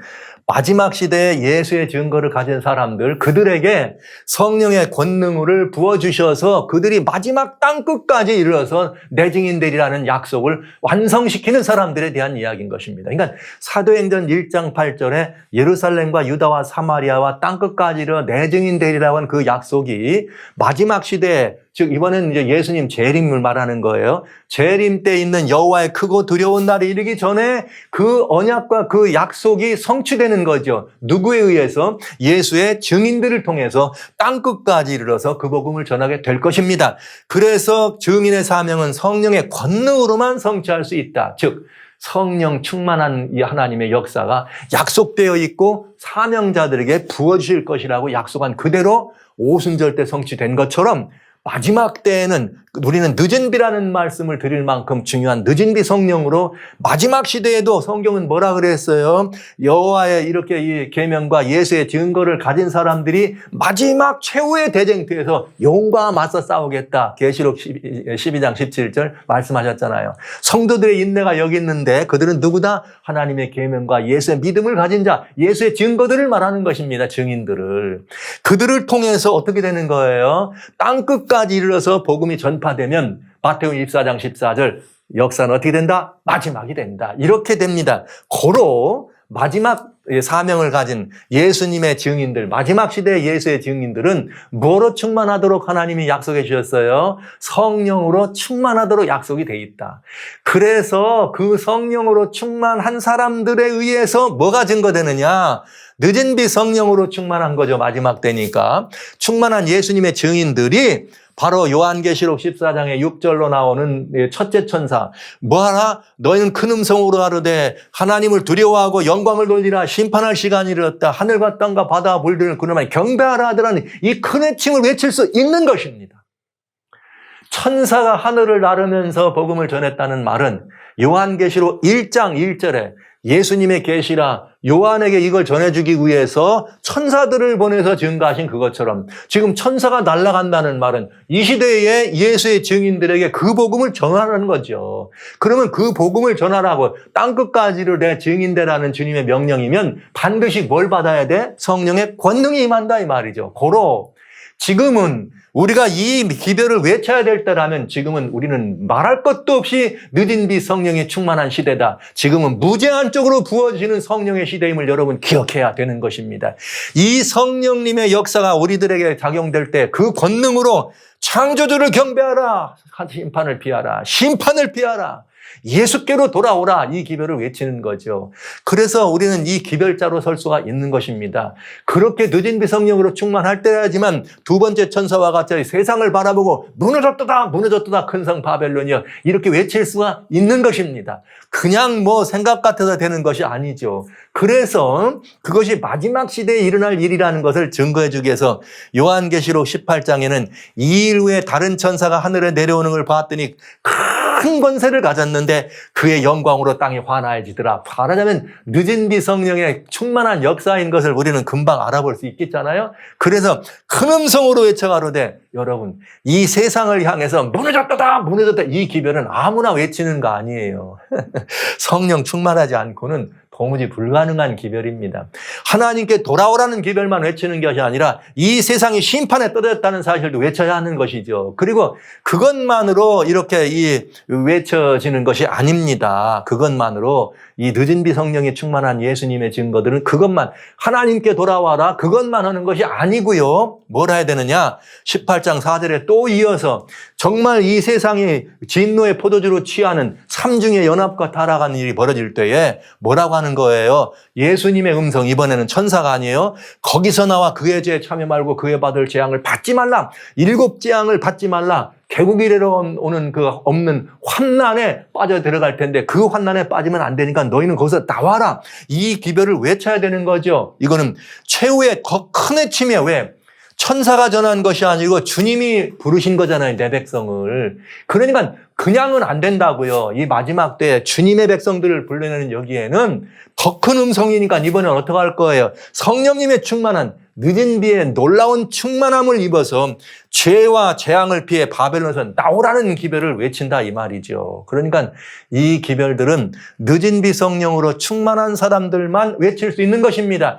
마지막 시대에 예수의 증거를 가진 사람들, 그들에게 성령의 권능을 부어주셔서 그들이 마지막 땅끝까지 이르러서 내 증인되리라는 약속을 완성시키는 사람들에 대한 이야기인 것입니다. 그러니까 사도행전 1장 8절에 예루살렘과 유다와 사마리아와 땅끝까지 이르러 내 증인되리라고 한 그 약속이 마지막 시대에, 즉 이번에는 이제 예수님 재림을 말하는 거예요. 재림 때 있는 여호와의 크고 두려운 날이 이르기 전에 그 언약과 그 약속이 성취되는 거죠. 누구에 의해서? 예수의 증인들을 통해서 땅끝까지 이르러서 그 복음을 전하게 될 것입니다. 그래서 증인의 사명은 성령의 권능으로만 성취할 수 있다. 즉 성령 충만한 이 하나님의 역사가 약속되어 있고 사명자들에게 부어주실 것이라고 약속한 그대로 오순절 때 성취된 것처럼 마지막 때에는 우리는 늦은 비라는 말씀을 드릴 만큼 중요한 늦은 비 성령으로 마지막 시대에도 성경은 뭐라 그랬어요? 여호와의 이렇게 이 계명과 예수의 증거를 가진 사람들이 마지막 최후의 대쟁투에서 영과 맞서 싸우겠다. 계시록 12장 17절 말씀하셨잖아요. 성도들의 인내가 여기 있는데 그들은 누구다? 하나님의 계명과 예수의 믿음을 가진 자, 예수의 증거들을 말하는 것입니다. 증인들을. 그들을 통해서 어떻게 되는 거예요? 땅끝까지 이르러서 복음이 전파되면 마태복음 24장 14절 역사는 어떻게 된다? 마지막이 된다. 이렇게 됩니다. 고로 마지막 사명을 가진 예수님의 증인들, 마지막 시대의 예수의 증인들은 뭐로 충만하도록 하나님이 약속해 주셨어요? 성령으로 충만하도록 약속이 돼 있다. 그래서 그 성령으로 충만한 사람들에 의해서 뭐가 증거되느냐? 늦은 비 성령으로 충만한 거죠. 마지막 때니까. 충만한 예수님의 증인들이 바로 요한계시록 14장의 6절로 나오는 첫째 천사. 뭐하라? 너희는 큰 음성으로 가로되 하나님을 두려워하고 영광을 돌리라. 심판할 시간이 이르렀다. 하늘과 땅과 바다와 물들을 그놈아 경배하라 하더라니 이 큰 외침을 외칠 수 있는 것입니다. 천사가 하늘을 나르면서 복음을 전했다는 말은 요한계시록 1장 1절에 예수님의 계시라 요한에게 이걸 전해주기 위해서 천사들을 보내서 증거하신 그것처럼 지금 천사가 날아간다는 말은 이 시대에 예수의 증인들에게 그 복음을 전하라는 거죠. 그러면 그 복음을 전하라고 땅끝까지를 내 증인되라는 주님의 명령이면 반드시 뭘 받아야 돼? 성령의 권능이 임한다 이 말이죠. 고로 지금은 우리가 이 기별을 외쳐야 될 때라면 지금은 우리는 말할 것도 없이 늦은 비 성령이 충만한 시대다. 지금은 무제한적으로 부어지는 성령의 시대임을 여러분 기억해야 되는 것입니다. 이 성령님의 역사가 우리들에게 작용될 때 그 권능으로 창조주를 경배하라. 심판을 피하라. 심판을 피하라. 예수께로 돌아오라. 이 기별을 외치는 거죠. 그래서 우리는 이 기별자로 설 수가 있는 것입니다. 그렇게 늦은 비 성령으로 충만할 때라지만 두 번째 천사와 같이 세상을 바라보고 무너졌도다 무너졌도다 큰 성 바벨론이여 이렇게 외칠 수가 있는 것입니다. 그냥 뭐 생각 같아서 되는 것이 아니죠. 그래서 그것이 마지막 시대에 일어날 일이라는 것을 증거해 주기 위해서 요한계시록 18장에는 이 일 후에 다른 천사가 하늘에 내려오는 걸 봤더니 큰 권세를 가졌는데 그의 영광으로 땅이 환하여지더라. 말하자면 늦은 비 성령의 충만한 역사인 것을 우리는 금방 알아볼 수 있겠잖아요. 그래서 큰 음성으로 외쳐가로되 여러분 이 세상을 향해서 무너졌다 무너졌다 이 기별은 아무나 외치는 거 아니에요. 성령 충만하지 않고는 도무지 불가능한 기별입니다. 하나님께 돌아오라는 기별만 외치는 것이 아니라 이 세상이 심판에 떨어졌다는 사실도 외쳐야 하는 것이죠. 그리고 그것만으로 이렇게 외쳐지는 것이 아닙니다. 그것만으로 이 늦은 비 성령이 충만한 예수님의 증거들은 그것만 하나님께 돌아와라 그것만 하는 것이 아니고요. 뭘 해야 되느냐? 18장 4절에 또 이어서 정말 이 세상이 진노의 포도주로 취하는 삼중의 연합과 타락하는 일이 벌어질 때에 뭐라고 하는 거예요? 예수님의 음성, 이번에는 천사가 아니에요. 거기서 나와 그의 죄에 참여 말고 그의 받을 재앙을 받지 말라. 7 재앙을 받지 말라. 개국 이래로 오는 그 없는 환난에 빠져 들어갈 텐데 그 환난에 빠지면 안 되니까 너희는 거기서 나와라. 이 기별을 외쳐야 되는 거죠. 이거는 최후의 더 큰 외침이에요. 왜? 천사가 전한 것이 아니고 주님이 부르신 거잖아요. 내 백성을. 그러니까 그냥은 안 된다고요. 이 마지막 때 주님의 백성들을 불러내는 여기에는 더 큰 음성이니까 이번엔 어떻게 할 거예요? 성령님의 충만한 늦은 비에 놀라운 충만함을 입어서 죄와 재앙을 피해 바벨론에서 나오라는 기별을 외친다 이 말이죠. 그러니까 이 기별들은 늦은 비 성령으로 충만한 사람들만 외칠 수 있는 것입니다.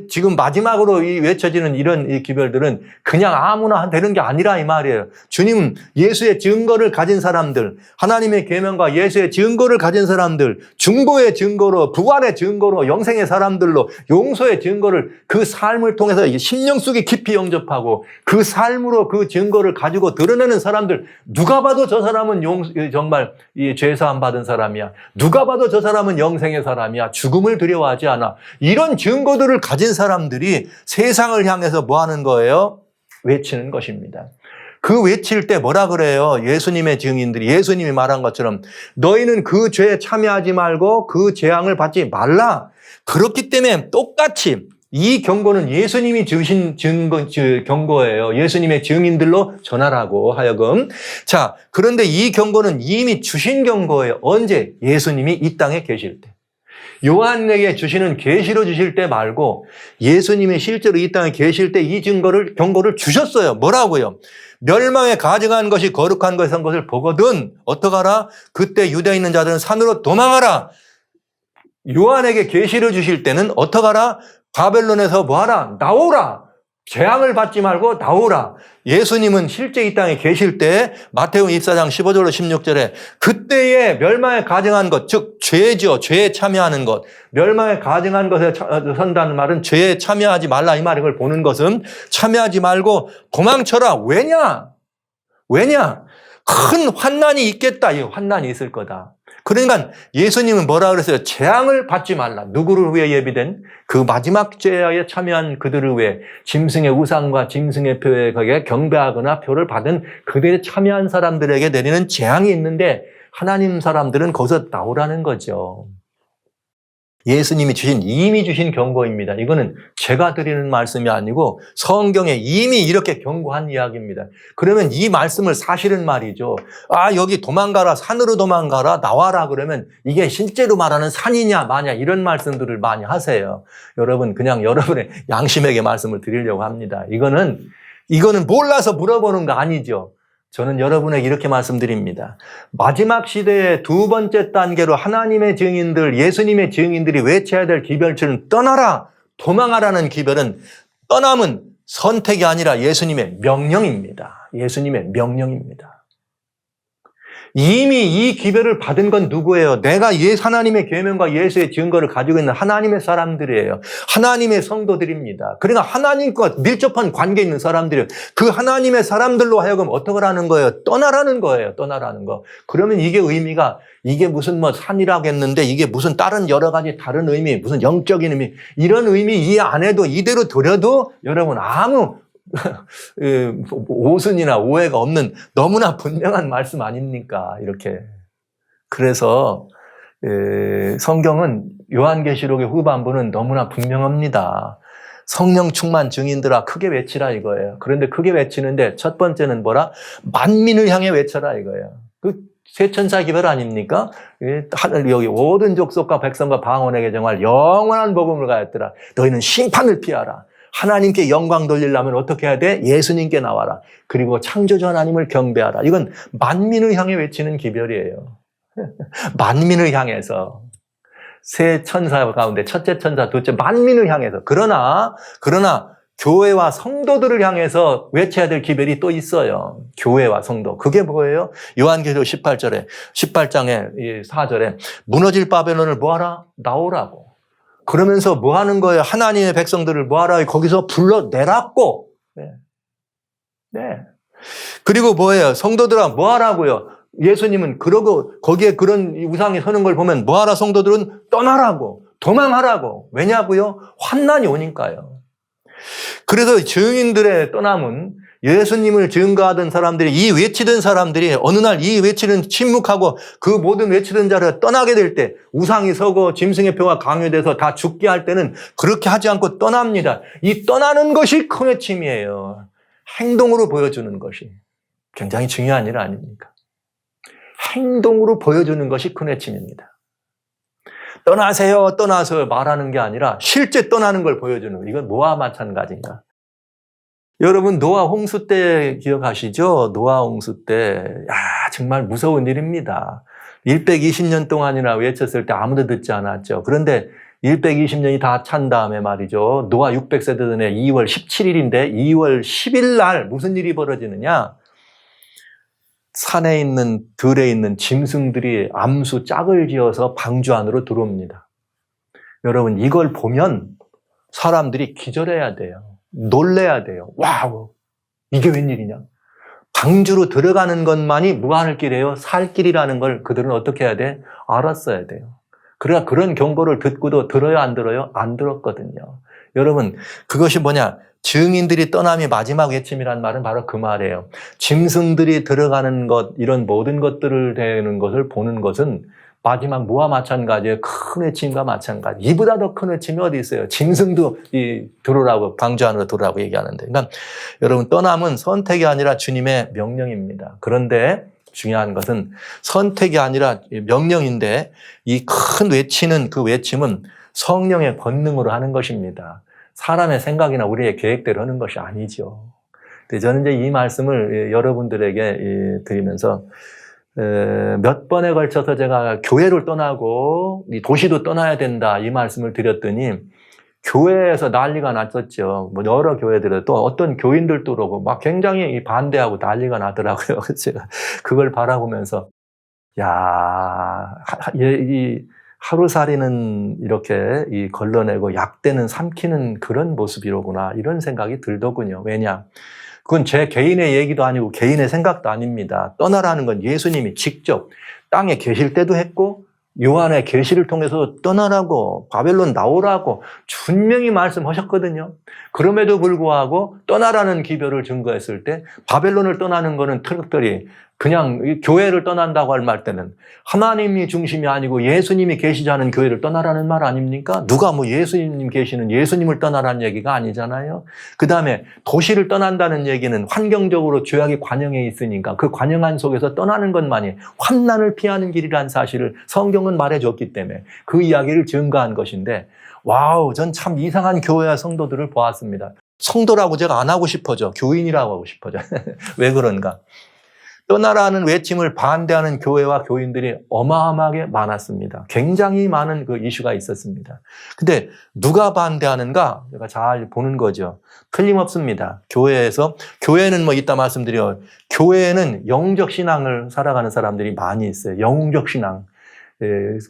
지금 마지막으로 이 외쳐지는 이런 이 기별들은 그냥 아무나 되는 게 아니라 이 말이에요. 주님은 예수의 증거를 가진 사람들, 하나님의 계명과 예수의 증거를 가진 사람들, 중보의 증거로, 부활의 증거로, 영생의 사람들로, 용서의 증거를 그 삶을 통해서 심령 속에 깊이 영접하고 그 삶으로 그 증거를 가지고 드러내는 사람들, 누가 봐도 저 사람은 정말 이 죄사함 받은 사람이야. 누가 봐도 저 사람은 영생의 사람이야. 죽음을 두려워하지 않아. 이런 증거들을 가진 사람들이 세상을 향해서 뭐 하는 거예요? 외치는 것입니다. 그 외칠 때 뭐라 그래요? 예수님의 증인들이 예수님이 말한 것처럼 너희는 그 죄에 참여하지 말고 그 재앙을 받지 말라. 그렇기 때문에 똑같이 이 경고는 예수님이 주신 경고예요. 예수님의 증인들로 전하라고 하여금. 자, 그런데 이 경고는 이미 주신 경고예요. 언제? 예수님이 이 땅에 계실 때. 요한에게 주시는 계시로 주실 때 말고 예수님이 실제로 이 땅에 계실 때 이 경고를 주셨어요. 뭐라고요? 멸망에 가증한 것이 거룩한 것에 선 것을 보거든 어떡하라? 그때 유대에 있는 자들은 산으로 도망하라. 요한에게 계시를 주실 때는 어떡하라? 바벨론에서 뭐하라? 나오라. 재앙을 받지 말고 나오라. 예수님은 실제 이 땅에 계실 때 마태복음 24장 15절로 16절에 그때에 멸망에 가증한 것, 즉 죄죠. 죄에 참여하는 것. 멸망에 가증한 것에 선다는 말은 죄에 참여하지 말라 이 말인 걸 보는 것은 참여하지 말고 도망쳐라. 왜냐? 큰 환난이 있겠다. 이 환난이 있을 거다. 그러니까 예수님은 뭐라 그랬어요? 재앙을 받지 말라. 누구를 위해 예비된? 그 마지막 죄에 참여한 그들을 위해 짐승의 우상과 짐승의 표에 거기에 경배하거나 표를 받은 그들에 참여한 사람들에게 내리는 재앙이 있는데 하나님 사람들은 거기서 나오라는 거죠. 예수님이 이미 주신 경고입니다. 이거는 제가 드리는 말씀이 아니고 성경에 이미 이렇게 경고한 이야기입니다. 그러면 이 말씀을 사실은 말이죠. 여기 도망가라, 산으로 도망가라, 나와라 그러면 이게 실제로 말하는 산이냐 마냐 이런 말씀들을 많이 하세요. 여러분 그냥 여러분의 양심에게 말씀을 드리려고 합니다. 이거는 몰라서 물어보는 거 아니죠. 저는 여러분에게 이렇게 말씀드립니다. 마지막 시대의 두 번째 단계로 하나님의 증인들, 예수님의 증인들이 외쳐야 될 기별처럼 떠나라, 도망하라는 기별은 떠남은 선택이 아니라 예수님의 명령입니다. 예수님의 명령입니다. 이미 이 기별을 받은 건 누구예요? 내가 하나님의 계명과 예수의 증거를 가지고 있는 하나님의 사람들이에요. 하나님의 성도들입니다. 그러니까 하나님과 밀접한 관계 있는 사람들이에요. 그 하나님의 사람들로 하여금 어떻게 하는 거예요? 떠나라는 거예요. 떠나라는 거. 그러면 이게 의미가 이게 무슨 산이라고 했는데 이게 무슨 다른 여러 가지 다른 의미, 무슨 영적인 의미 이런 의미 이해 안 해도 이대로 들여도 여러분 아무 오순이나 오해가 없는 너무나 분명한 말씀 아닙니까? 이렇게. 그래서 성경은 요한계시록의 후반부는 너무나 분명합니다. 성령 충만 증인들아 크게 외치라 이거예요. 그런데 크게 외치는데 첫 번째는 뭐라? 만민을 향해 외쳐라 이거예요. 그 세천사 기별 아닙니까? 여기 모든 족속과 백성과 방언에게 정말 영원한 복음을 가졌더라. 너희는 심판을 피하라. 하나님께 영광 돌리려면 어떻게 해야 돼? 예수님께 나와라. 그리고 창조주 하나님을 경배하라. 이건 만민을 향해 외치는 기별이에요. 만민을 향해서. 세 천사 가운데 첫째 천사, 둘째 만민을 향해서. 그러나 교회와 성도들을 향해서 외쳐야 될 기별이 또 있어요. 교회와 성도. 그게 뭐예요? 요한계시록 18장의 4절에 무너질 바벨론을 뭐하라? 나오라고. 그러면서 뭐 하는 거예요? 하나님의 백성들을 뭐 하라? 거기서 불러내라고. 네. 그리고 뭐예요? 성도들아 뭐 하라고요? 예수님은 그러고 거기에 그런 우상이 서는 걸 보면 뭐 하라? 성도들은 떠나라고. 도망하라고. 왜냐고요? 환난이 오니까요. 그래서 증인들의 떠남은 예수님을 증거하던 사람들이 이 외치던 사람들이 어느 날 이 외치는 침묵하고 그 모든 외치던 자를 떠나게 될 때 우상이 서고 짐승의 표가 강요돼서 다 죽게 할 때는 그렇게 하지 않고 떠납니다. 이 떠나는 것이 큰 외침이에요. 행동으로 보여주는 것이 굉장히 중요한 일 아닙니까? 행동으로 보여주는 것이 큰 외침입니다. 떠나세요, 떠나서 말하는 게 아니라 실제 떠나는 걸 보여주는 이건 뭐와 마찬가지인가? 여러분 노아 홍수 때 기억하시죠? 노아 홍수 때 정말 무서운 일입니다. 120년 동안이나 외쳤을 때 아무도 듣지 않았죠. 그런데 120년이 다 찬 다음에 말이죠. 노아 600세대 전에 2월 17일인데 2월 10일 날 무슨 일이 벌어지느냐? 산에 있는 들에 있는 짐승들이 암수 짝을 지어서 방주 안으로 들어옵니다. 여러분 이걸 보면 사람들이 기절해야 돼요. 놀래야 돼요. 와우, 이게 웬일이냐? 방주로 들어가는 것만이 무한할 길이에요. 살 길이라는 걸 그들은 어떻게 해야 돼? 알았어야 돼요. 그러니까 그런 경고를 듣고도 들어요, 안 들어요? 안 들었거든요. 여러분, 그것이 뭐냐? 증인들이 떠남이 마지막 외침이란 말은 바로 그 말이에요. 짐승들이 들어가는 것, 이런 모든 것들을 되는 것을 보는 것은 마지막 뭐와 마찬가지예요? 큰 외침과 마찬가지. 이보다 더 큰 외침이 어디 있어요? 짐승도 들어오라고, 방주 안으로 들어오라고 얘기하는데. 그러니까 여러분, 떠남은 선택이 아니라 주님의 명령입니다. 그런데 중요한 것은 선택이 아니라 명령인데 이 큰 외치는 그 외침은 성령의 권능으로 하는 것입니다. 사람의 생각이나 우리의 계획대로 하는 것이 아니죠. 근데 저는 이제 이 말씀을 여러분들에게 드리면서 몇 번에 걸쳐서 제가 교회를 떠나고 도시도 떠나야 된다 이 말씀을 드렸더니 교회에서 난리가 났었죠. 뭐 여러 교회들은 또 어떤 교인들도 그러고 막 굉장히 반대하고 난리가 나더라고요. 제가 그걸 바라보면서 야, 이 하루살이는 이렇게 걸러내고 약대는 삼키는 그런 모습이로구나 이런 생각이 들더군요. 왜냐? 그건 제 개인의 얘기도 아니고 개인의 생각도 아닙니다. 떠나라는 건 예수님이 직접 땅에 계실 때도 했고 요한의 계시를 통해서 떠나라고 바벨론 나오라고 분명히 말씀하셨거든요. 그럼에도 불구하고 떠나라는 기별을 증거했을 때 바벨론을 떠나는 거는 특별히 그냥 교회를 떠난다고 할 때는 하나님이 중심이 아니고 예수님이 계시자는 교회를 떠나라는 말 아닙니까? 누가 뭐 예수님 계시는 예수님을 떠나라는 얘기가 아니잖아요. 그 다음에 도시를 떠난다는 얘기는 환경적으로 죄악이 관영해 있으니까 그 관영한 속에서 떠나는 것만이 환난을 피하는 길이라는 사실을 성경은 말해줬기 때문에 그 이야기를 증거한 것인데 와우, 전 참 이상한 교회와 성도들을 보았습니다. 성도라고 제가 안 하고 싶어져. 교인이라고 하고 싶어져. 왜 그런가? 떠나라는 외침을 반대하는 교회와 교인들이 어마어마하게 많았습니다. 굉장히 많은 그 이슈가 있었습니다. 근데 누가 반대하는가? 제가 잘 보는 거죠. 틀림없습니다. 교회는 뭐 이따 말씀드려요. 교회에는 영적 신앙을 살아가는 사람들이 많이 있어요. 영웅적 신앙.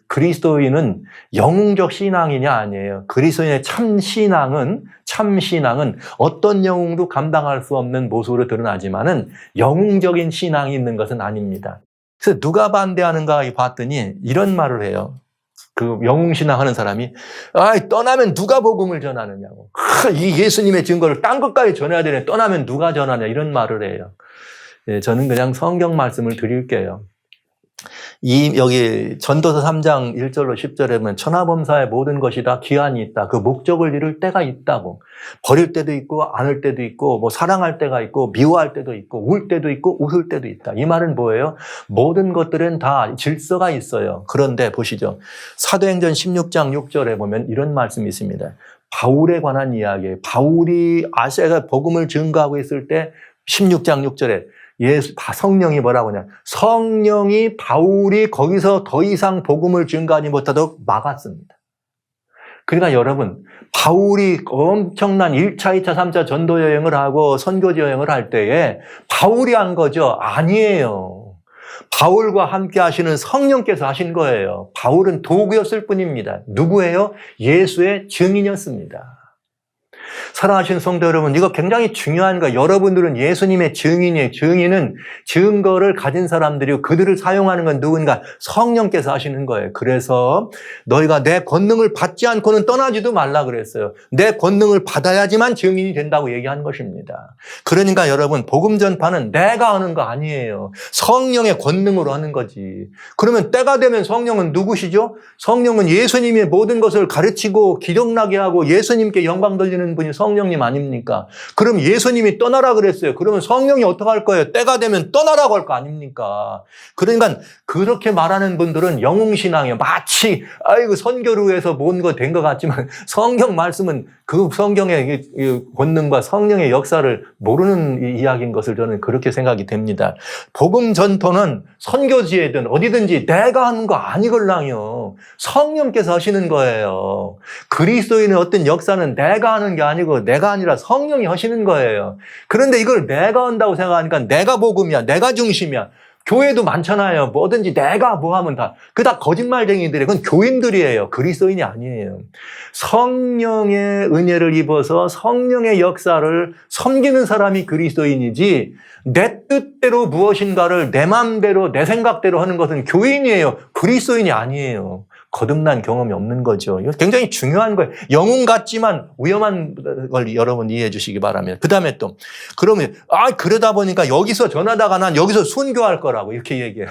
그리스도인은 영웅적 신앙이냐 아니에요. 그리스도인의 참 신앙은 어떤 영웅도 감당할 수 없는 모습으로 드러나지만은 영웅적인 신앙이 있는 것은 아닙니다. 그래서 누가 반대하는가 봤더니 이런 말을 해요. 그 영웅 신앙 하는 사람이 떠나면 누가 복음을 전하느냐고. 이 예수님의 증거를 딴 것까지 전해야 되네. 떠나면 누가 전하냐 이런 말을 해요. 저는 그냥 성경 말씀을 드릴게요. 여기 전도서 3장 1절로 10절에 보면 천하범사의 모든 것이 다 기한이 있다. 그 목적을 이룰 때가 있다고. 버릴 때도 있고 안을 때도 있고 뭐 사랑할 때가 있고 미워할 때도 있고 울 때도 있고 웃을 때도 있다. 이 말은 뭐예요? 모든 것들은 다 질서가 있어요. 그런데 보시죠. 사도행전 16장 6절에 보면 이런 말씀이 있습니다. 바울에 관한 이야기예요. 바울이 아시아가 복음을 증거하고 있을 때 16장 6절에 성령이 뭐라고 하냐. 성령이 바울이 거기서 더 이상 복음을 증거하지 못하도록 막았습니다. 그러니까 여러분, 바울이 엄청난 1차, 2차, 3차 전도 여행을 하고 선교지 여행을 할 때에 바울이 한 거죠? 아니에요. 바울과 함께 하시는 성령께서 하신 거예요. 바울은 도구였을 뿐입니다. 누구예요? 예수의 증인이었습니다. 사랑하시는 성도 여러분, 이거 굉장히 중요한 거예요. 여러분들은 예수님의 증인이에요. 증인은 증거를 가진 사람들이고 그들을 사용하는 건 누군가 성령께서 하시는 거예요. 그래서 너희가 내 권능을 받지 않고는 떠나지도 말라 그랬어요. 내 권능을 받아야지만 증인이 된다고 얘기한 것입니다. 그러니까 여러분, 복음 전파는 내가 하는 거 아니에요. 성령의 권능으로 하는 거지. 그러면 때가 되면 성령은 누구시죠? 성령은 예수님의 모든 것을 가르치고 기억나게 하고 예수님께 영광 돌리는 분이 성령님 아닙니까? 그럼 예수님이 떠나라 그랬어요. 그러면 성령이 어떡할 거예요? 때가 되면 떠나라고 할 거 아닙니까? 그러니까 그렇게 말하는 분들은 영웅신앙이에요. 마치 선교를 위해서 모은 거 된 것 같지만 성경 말씀은 그 성경의 권능과 성령의 역사를 모르는 이야기인 것을 저는 그렇게 생각이 됩니다. 복음 전도는 선교지에든 어디든지 내가 하는 거 아니걸랑요. 성령께서 하시는 거예요. 그리스도인의 어떤 역사는 내가 하는 게 아니고 내가 아니라 성령이 하시는 거예요. 그런데 이걸 내가 한다고 생각하니까 내가 복음이야. 내가 중심이야. 교회도 많잖아요. 뭐든지 내가 뭐 하면 다. 그 다 거짓말쟁이들이에요. 그건 교인들이에요. 그리스도인이 아니에요. 성령의 은혜를 입어서 성령의 역사를 섬기는 사람이 그리스도인이지 내 뜻대로 무엇인가를 내 마음대로 내 생각대로 하는 것은 교인이에요. 그리스도인이 아니에요. 거듭난 경험이 없는 거죠. 이거 굉장히 중요한 거예요. 영웅 같지만 위험한 걸 여러분 이해해 주시기 바랍니다. 그 다음에 또, 그러면, 그러다 보니까 여기서 전하다가 난 여기서 순교할 거라고 이렇게 얘기해요.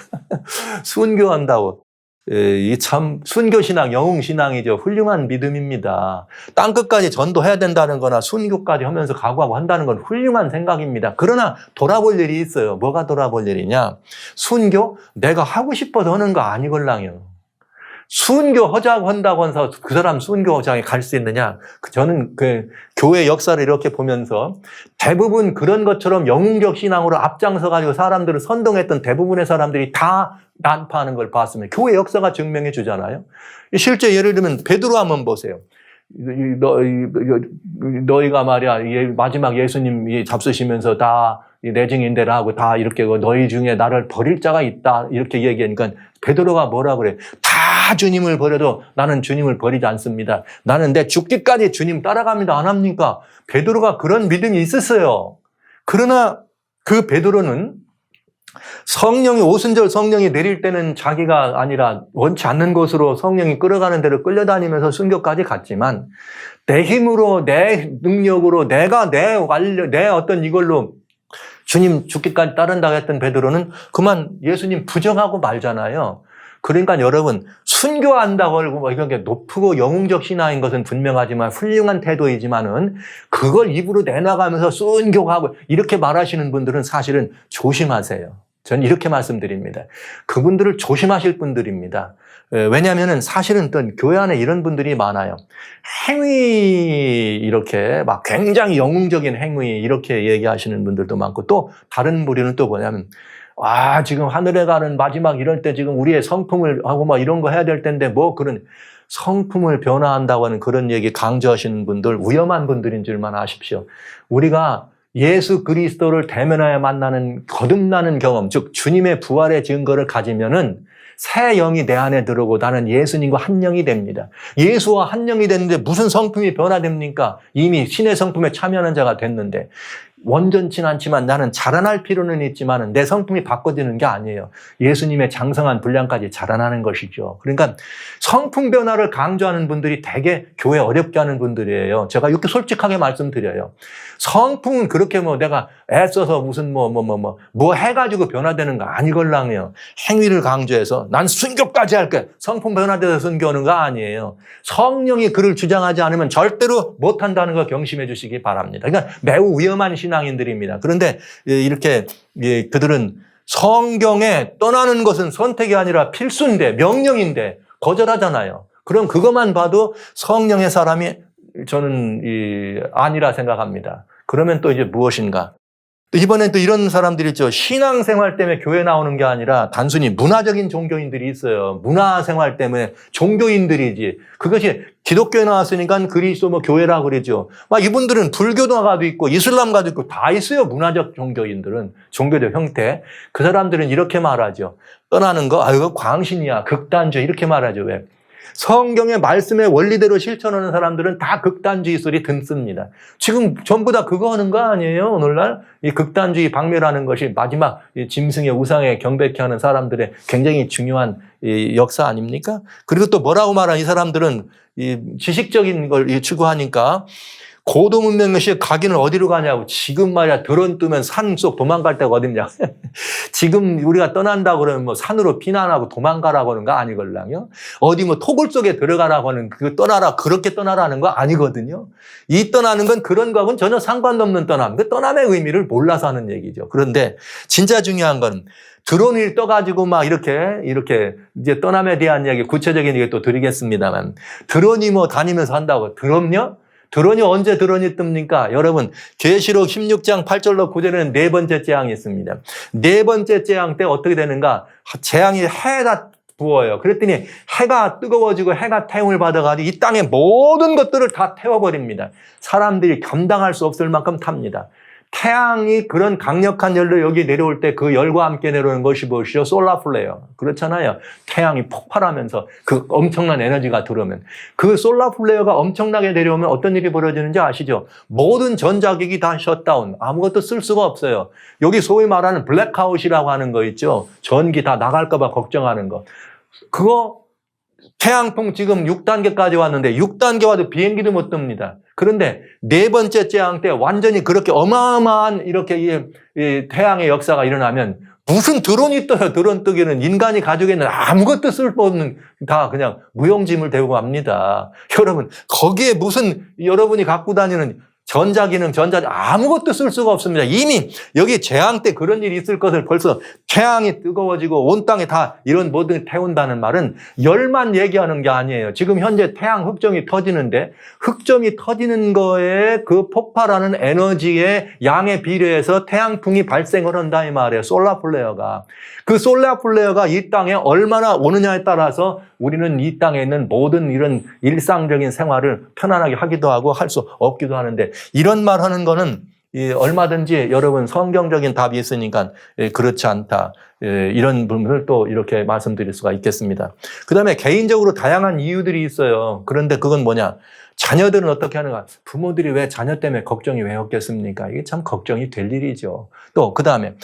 순교한다고. 이 참 순교신앙, 영웅신앙이죠. 훌륭한 믿음입니다. 땅끝까지 전도해야 된다는 거나 순교까지 하면서 각오하고 한다는 건 훌륭한 생각입니다. 그러나 돌아볼 일이 있어요. 뭐가 돌아볼 일이냐? 순교? 내가 하고 싶어서 하는 거 아니걸랑요. 순교하자고 한다고 해서 그 사람 순교장에 갈 수 있느냐? 저는 그 교회 역사를 이렇게 보면서 대부분 그런 것처럼 영웅적 신앙으로 앞장서가지고 사람들을 선동했던 대부분의 사람들이 다 난파하는 걸 봤으면 교회 역사가 증명해 주잖아요. 실제 예를 들면 베드로 한번 보세요. 너희가 말이야 마지막 예수님 잡수시면서 다 내 증인대라 하고 다 이렇게 너희 중에 나를 버릴 자가 있다 이렇게 얘기하니까 베드로가 뭐라 그래? 다 주님을 버려도 나는 주님을 버리지 않습니다. 나는 내 죽기까지 주님 따라갑니다. 안 합니까? 베드로가 그런 믿음이 있었어요. 그러나 그 베드로는 성령이 오순절 성령이 내릴 때는 자기가 아니라 원치 않는 곳으로 성령이 끌어가는 대로 끌려다니면서 순교까지 갔지만 내 힘으로 내 능력으로 내가 내 어떤 이걸로 주님 죽기까지 따른다고 했던 베드로는 그만 예수님 부정하고 말잖아요. 그러니까 여러분 순교한다고 하고 이렇게 높고 영웅적 신앙인 것은 분명하지만 훌륭한 태도이지만은 그걸 입으로 내놔가면서 순교하고 이렇게 말하시는 분들은 사실은 조심하세요. 저는 이렇게 말씀드립니다. 그분들을 조심하실 분들입니다. 왜냐하면 사실은 또 교회 안에 이런 분들이 많아요. 행위 이렇게 막 굉장히 영웅적인 행위 이렇게 얘기하시는 분들도 많고 또 다른 부류는 또 뭐냐면 지금 하늘에 가는 마지막 이럴 때 지금 우리의 성품을 하고 막 이런 거 해야 될 텐데 뭐 그런 성품을 변화한다고 하는 그런 얘기 강조하시는 분들 위험한 분들인 줄만 아십시오. 우리가 예수 그리스도를 대면하여 만나는 거듭나는 경험, 즉 주님의 부활의 증거를 가지면은 새 영이 내 안에 들어오고 나는 예수님과 한 영이 됩니다. 예수와 한 영이 됐는데 무슨 성품이 변화됩니까? 이미 신의 성품에 참여하는 자가 됐는데 원전치 않지만 나는 자라날 필요는 있지만 내 성품이 바꿔지는 게 아니에요. 예수님의 장성한 분량까지 자라나는 것이죠. 그러니까 성품 변화를 강조하는 분들이 되게 교회 어렵게 하는 분들이에요. 제가 이렇게 솔직하게 말씀드려요. 성품은 그렇게 내가 애써서 무슨 뭐 해가지고 변화되는 거 아니걸랑요. 행위를 강조해서 난 순교까지 할게. 성품 변화돼서 순교하는 거 아니에요. 성령이 그를 주장하지 않으면 절대로 못한다는 거 경심해 주시기 바랍니다. 그러니까 매우 위험한 신앙인들입니다. 그런데 이렇게 그들은 성경에 떠나는 것은 선택이 아니라 필수인데 명령인데 거절하잖아요. 그럼 그것만 봐도 성령의 사람이 저는 아니라 생각합니다. 그러면 또 이제 무엇인가? 이번엔 또 이런 사람들이 있죠. 신앙생활 때문에 교회 나오는 게 아니라 단순히 문화적인 종교인들이 있어요. 문화생활 때문에 종교인들이지. 그것이 기독교에 나왔으니까 그리스도 교회라고 그러죠. 막 이분들은 불교도가도 있고 이슬람가도 있고 다 있어요. 문화적 종교인들은. 종교적 형태. 그 사람들은 이렇게 말하죠. 떠나는 거, 이거 광신이야. 극단주의. 이렇게 말하죠. 왜? 성경의 말씀의 원리대로 실천하는 사람들은 다 극단주의 소리 듣습니다. 지금 전부 다 그거 하는 거 아니에요? 오늘날 이 극단주의 박멸하는 것이 마지막 짐승의 우상에 경배케 하는 사람들의 굉장히 중요한 역사 아닙니까? 그리고 또 뭐라고 말하는 이 사람들은 이 지식적인 걸 추구하니까 고도문명시 가기는 어디로 가냐고. 지금 말이야 드론 뜨면 산속 도망갈 데가 어딨냐. 지금 우리가 떠난다고 그러면 산으로 피난하고 도망가라고 하는 거 아니걸랑요. 어디 토굴 속에 들어가라고 하는 그 떠나라 그렇게 떠나라는 거 아니거든요. 이 떠나는 건 그런 거하고는 전혀 상관없는 떠남. 그 떠남의 의미를 몰라서 하는 얘기죠. 그런데 진짜 중요한 건 드론을 떠가지고 막 이렇게 이제 떠남에 대한 이야기 구체적인 얘기 또 드리겠습니다만 드론이 다니면서 한다고. 드론요? 드론이 언제 드론이 뜹니까? 여러분 계시록 16장 8절로 9절에는 네 번째 재앙이 있습니다. 네 번째 재앙 때 어떻게 되는가? 재앙이 해에다 부어요. 그랬더니 해가 뜨거워지고 해가 태움을 받아가지고 이 땅의 모든 것들을 다 태워버립니다. 사람들이 감당할 수 없을 만큼 탑니다. 태양이 그런 강력한 열로 여기 내려올 때 그 열과 함께 내려오는 것이 무엇이죠? 솔라 플레어. 그렇잖아요. 태양이 폭발하면서 그 엄청난 에너지가 들어오면 그 솔라 플레어가 엄청나게 내려오면 어떤 일이 벌어지는지 아시죠? 모든 전자기기 다 셧다운. 아무것도 쓸 수가 없어요. 여기 소위 말하는 블랙아웃이라고 하는 거 있죠? 전기 다 나갈까 봐 걱정하는 거. 그거 태양풍 지금 6단계까지 왔는데 6단계 와도 비행기도 못 뜹니다. 그런데 네 번째 재앙 때 완전히 그렇게 어마어마한 이렇게 이 태양의 역사가 일어나면 무슨 드론이 떠요. 드론 뜨기는 인간이 가지고 있는 아무것도 쓸모없는 다 그냥 무용짐을 대고 갑니다. 여러분 거기에 무슨 여러분이 갖고 다니는 전자기능, 아무것도 쓸 수가 없습니다. 이미 여기 재앙 때 그런 일이 있을 것을 벌써 태양이 뜨거워지고 온 땅에 다 이런 모든 태운다는 말은 열만 얘기하는 게 아니에요. 지금 현재 태양 흑점이 터지는데 흑점이 터지는 거에 그 폭발하는 에너지의 양에 비례해서 태양풍이 발생을 한다 이 말이에요. 솔라 플레어가. 그 솔라 플레어가 이 땅에 얼마나 오느냐에 따라서 우리는 이 땅에 있는 모든 이런 일상적인 생활을 편안하게 하기도 하고 할 수 없기도 하는데 이런 말 하는 거는 얼마든지 여러분 성경적인 답이 있으니까 그렇지 않다. 이런 부분을 또 이렇게 말씀드릴 수가 있겠습니다. 그 다음에 개인적으로 다양한 이유들이 있어요. 그런데 그건 뭐냐? 자녀들은 어떻게 하는가? 부모들이 왜 자녀 때문에 걱정이 왜 없겠습니까? 이게 참 걱정이 될 일이죠. 또 그 다음에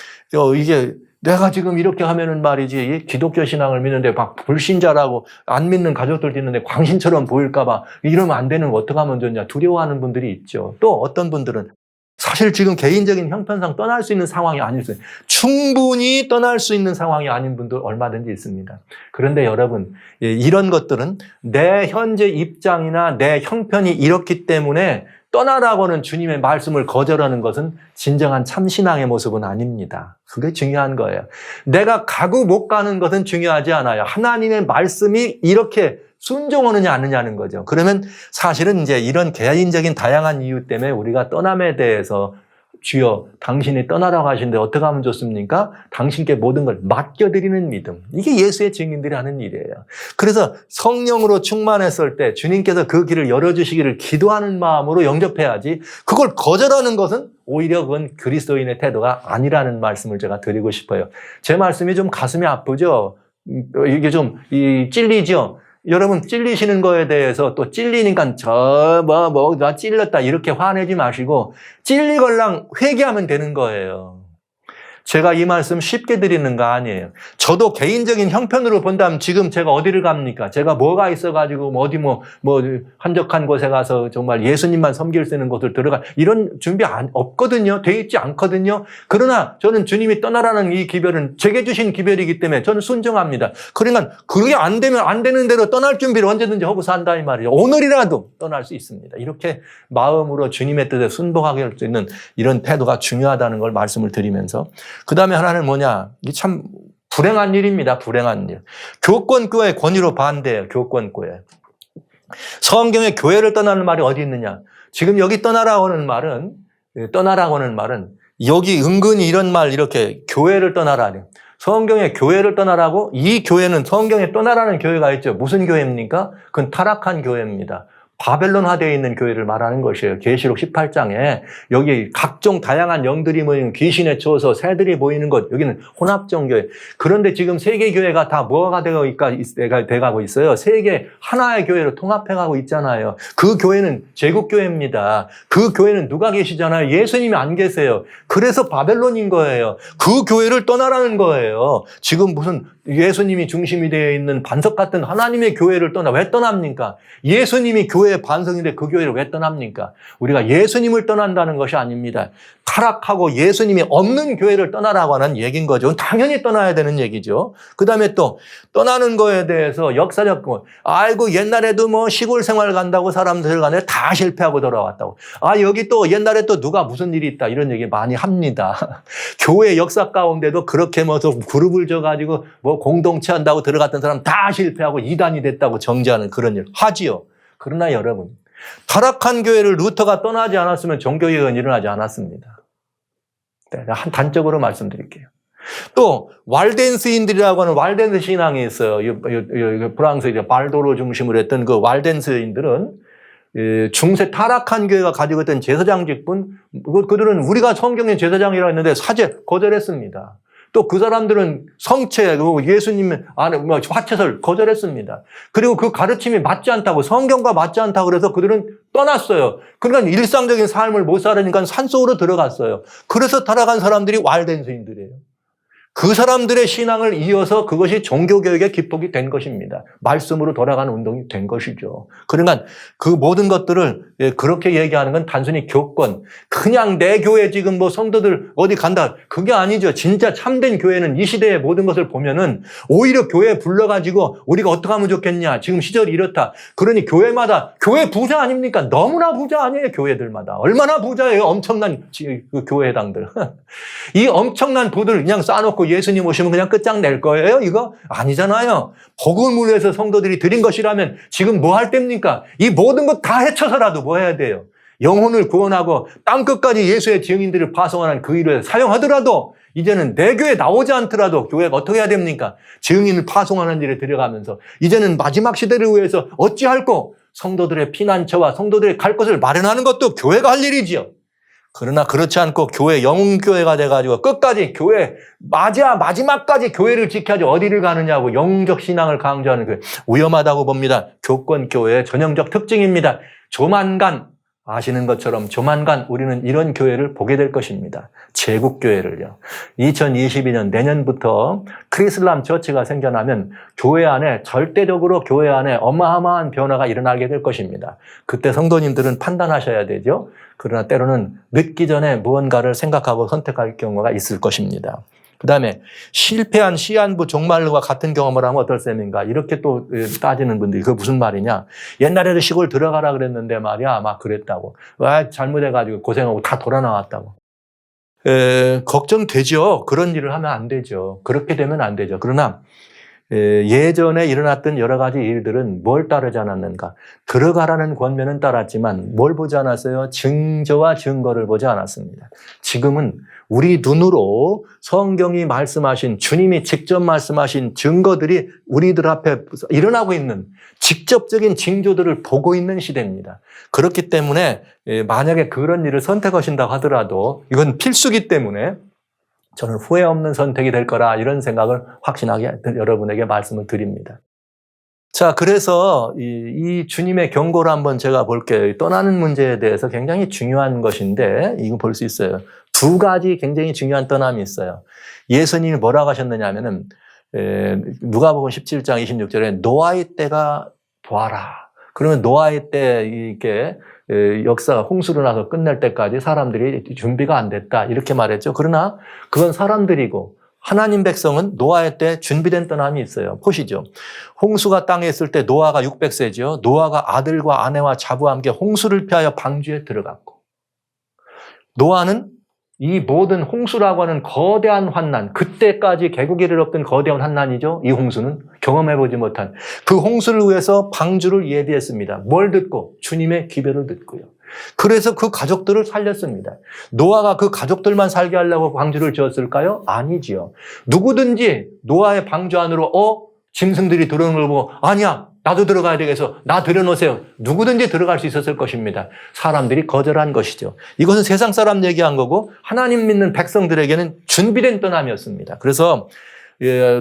이게 내가 지금 이렇게 하면은 말이지 기독교 신앙을 믿는데 막 불신자라고 안 믿는 가족들도 있는데 광신처럼 보일까 봐 이러면 안 되는 거 어떻게 하면 좋냐 두려워하는 분들이 있죠. 또 어떤 분들은 사실 지금 개인적인 형편상 떠날 수 있는 상황이 아닐 수 있어요. 충분히 떠날 수 있는 상황이 아닌 분도 얼마든지 있습니다. 그런데 여러분 이런 것들은 내 현재 입장이나 내 형편이 이렇기 때문에 떠나라고는 주님의 말씀을 거절하는 것은 진정한 참신앙의 모습은 아닙니다. 그게 중요한 거예요. 내가 가고 못 가는 것은 중요하지 않아요. 하나님의 말씀이 이렇게 순종하느냐 안 하느냐는 거죠. 그러면 사실은 이제 이런 개인적인 다양한 이유 때문에 우리가 떠남에 대해서 주여 당신이 떠나라고 하시는데 어떻게 하면 좋습니까? 당신께 모든 걸 맡겨드리는 믿음. 이게 예수의 증인들이 하는 일이에요. 그래서 성령으로 충만했을 때 주님께서 그 길을 열어주시기를 기도하는 마음으로 영접해야지 그걸 거절하는 것은 오히려 그건 그리스도인의 태도가 아니라는 말씀을 제가 드리고 싶어요. 제 말씀이 좀 가슴이 아프죠? 이게 좀 찔리죠? 여러분 찔리시는 거에 대해서 또 찔리니까 나 찔렸다 이렇게 화내지 마시고 찔리걸랑 회개하면 되는 거예요. 제가 이 말씀 쉽게 드리는 거 아니에요. 저도 개인적인 형편으로 본다면 지금 제가 어디를 갑니까? 제가 뭐가 있어가지고 어디 한적한 곳에 가서 정말 예수님만 섬길 수 있는 곳을 들어갈 이런 준비 없거든요. 돼 있지 않거든요. 그러나 저는 주님이 떠나라는 이 기별은 제게 주신 기별이기 때문에 저는 순종합니다. 그러니까 그게 안 되면 안 되는 대로 떠날 준비를 언제든지 하고 산다 이 말이에요. 오늘이라도 떠날 수 있습니다. 이렇게 마음으로 주님의 뜻에 순복하게 할 수 있는 이런 태도가 중요하다는 걸 말씀을 드리면서 그 다음에 하나는 뭐냐? 이게 참 불행한 일입니다. 불행한 일. 교권교회 권위로 반대해요. 교권교회. 성경에 교회를 떠나는 말이 어디 있느냐? 지금 여기 떠나라고 하는 말은 여기 은근히 이런 말 이렇게 교회를 떠나라. 성경에 교회를 떠나라고 이 교회는 성경에 떠나라는 교회가 있죠. 무슨 교회입니까? 그건 타락한 교회입니다. 바벨론화되어 있는 교회를 말하는 것이에요. 계시록 18장에 여기 각종 다양한 영들이 모이는 귀신에 추워서 새들이 보이는 것 여기는 혼합종교회. 그런데 지금 세계교회가 다 뭐가 돼가고 있어요? 세계 하나의 교회로 통합해가고 있잖아요. 그 교회는 제국교회입니다. 그 교회는 누가 계시잖아요? 예수님이 안 계세요. 그래서 바벨론인 거예요. 그 교회를 떠나라는 거예요. 지금 무슨 예수님이 중심이 되어 있는 반석 같은 하나님의 교회를 왜 떠납니까? 예수님이 교회의 반석인데 그 교회를 왜 떠납니까? 우리가 예수님을 떠난다는 것이 아닙니다. 타락하고 예수님이 없는 교회를 떠나라고 하는 얘기인 거죠. 당연히 떠나야 되는 얘기죠. 그 다음에 또 떠나는 거에 대해서 역사적 아이고 옛날에도 시골 생활 간다고 사람들 간에 다 실패하고 돌아왔다고. 여기 또 옛날에 또 누가 무슨 일이 있다 이런 얘기 많이 합니다. 교회 역사 가운데도 그렇게 그룹을 져가지고 공동체 한다고 들어갔던 사람 다 실패하고 이단이 됐다고 정죄하는 그런 일 하지요. 그러나 여러분 타락한 교회를 루터가 떠나지 않았으면 종교개혁은 일어나지 않았습니다. 한 단적으로 말씀드릴게요. 또 왈덴스인들이라고 하는 왈덴스 신앙이 있어요. 프랑스 발도로 중심으로 했던 그 왈덴스인들은 중세 타락한 교회가 가지고 있던 제사장직분 그들은 우리가 성경의 제사장이라고 했는데 사죄 거절했습니다. 또 그 사람들은 성체, 예수님 안에 화채설 거절했습니다. 그리고 그 가르침이 맞지 않다고 성경과 맞지 않다고 그래서 그들은 떠났어요. 그러니까 일상적인 삶을 못 살으니까 산속으로 들어갔어요. 그래서 타락한 사람들이 왈덴스인들이에요. 그 사람들의 신앙을 이어서 그것이 종교개혁의 기폭이 된 것입니다. 말씀으로 돌아가는 운동이 된 것이죠. 그러니까 그 모든 것들을 그렇게 얘기하는 건 단순히 교권, 그냥 내 교회 지금 뭐 성도들 어디 간다, 그게 아니죠. 진짜 참된 교회는 이 시대의 모든 것을 보면은 오히려 교회에 불러가지고 우리가 어떻게 하면 좋겠냐, 지금 시절이 이렇다. 그러니 교회마다, 교회 부자 아닙니까? 너무나 부자 아니에요, 교회들마다. 얼마나 부자예요, 엄청난 그 교회당들. 이 엄청난 부들 그냥 쌓아놓고 예수님 오시면 그냥 끝장낼 거예요, 이거? 아니잖아요. 복음을 위해서 성도들이 드린 것이라면 지금 뭐 할 때입니까? 이 모든 것 다 해쳐서라도 뭐 해야 돼요? 영혼을 구원하고 땅끝까지 예수의 증인들을 파송하는 그 일을 사용하더라도 이제는 내 교회 나오지 않더라도 교회가 어떻게 해야 됩니까? 증인을 파송하는 일에 들어가면서 이제는 마지막 시대를 위해서 어찌할꼬 성도들의 피난처와 성도들의 갈 곳을 마련하는 것도 교회가 할 일이지요. 그러나 그렇지 않고 교회, 영웅교회가 돼가지고 끝까지 교회, 마지막까지 교회를 지켜야지 어디를 가느냐고 영웅적 신앙을 강조하는 그 위험하다고 봅니다. 교권교회의 전형적 특징입니다. 조만간, 아시는 것처럼 조만간 우리는 이런 교회를 보게 될 것입니다. 제국교회를요. 2022년 내년부터 크리슬람 처치가 생겨나면 교회 안에, 절대적으로 교회 안에 어마어마한 변화가 일어나게 될 것입니다. 그때 성도님들은 판단하셔야 되죠. 그러나 때로는 늦기 전에 무언가를 생각하고 선택할 경우가 있을 것입니다. 그 다음에 실패한 시한부 종말과 같은 경험을 하면 어떨 셈인가, 이렇게 또 따지는 분들이, 그게 무슨 말이냐, 옛날에도 시골 들어가라 그랬는데 말이야 막 그랬다고, 와 잘못해가지고 고생하고 다 돌아 나왔다고. 걱정되죠. 그런 일을 하면 안 되죠. 그렇게 되면 안 되죠. 그러나 예전에 일어났던 여러 가지 일들은 뭘 따르지 않았는가? 들어가라는 권면은 따랐지만 뭘 보지 않았어요? 증거와 증거를 보지 않았습니다. 지금은 우리 눈으로 성경이 말씀하신, 주님이 직접 말씀하신 증거들이 우리들 앞에 일어나고 있는 직접적인 징조들을 보고 있는 시대입니다. 그렇기 때문에 만약에 그런 일을 선택하신다고 하더라도 이건 필수기 때문에 저는 후회 없는 선택이 될 거라, 이런 생각을 확신하게 여러분에게 말씀을 드립니다. 자, 그래서 이 주님의 경고를 한번 제가 볼게요. 떠나는 문제에 대해서 굉장히 중요한 것인데 이거 볼 수 있어요. 두 가지 굉장히 중요한 떠남이 있어요. 예수님이 뭐라고 하셨느냐 하면은 누가복음 17장 26절에 노아의 때가 보아라. 그러면 노아의 때 이렇게 역사가 홍수로 나서 끝날 때까지 사람들이 준비가 안 됐다, 이렇게 말했죠. 그러나 그건 사람들이고 하나님 백성은 노아의 때 준비된 떠남이 있어요. 보시죠. 홍수가 땅에 있을 때 노아가 600세죠. 노아가 아들과 아내와 자부와 함께 홍수를 피하여 방주에 들어갔고, 노아는 이 모든 홍수라고 하는 거대한 환난, 그때까지 개국이 이르렀던 거대한 환난이죠. 이 홍수는 경험해보지 못한 그 홍수를 위해서 방주를 예비했습니다. 뭘 듣고? 주님의 기별을 듣고요. 그래서 그 가족들을 살렸습니다. 노아가 그 가족들만 살게 하려고 방주를 지었을까요? 아니지요. 누구든지 노아의 방주 안으로 짐승들이 들어오는 걸 보고 아니야, 나도 들어가야 되겠어, 나 들여놓으세요, 누구든지 들어갈 수 있었을 것입니다. 사람들이 거절한 것이죠. 이것은 세상 사람 얘기한 거고 하나님 믿는 백성들에게는 준비된 떠남이었습니다. 그래서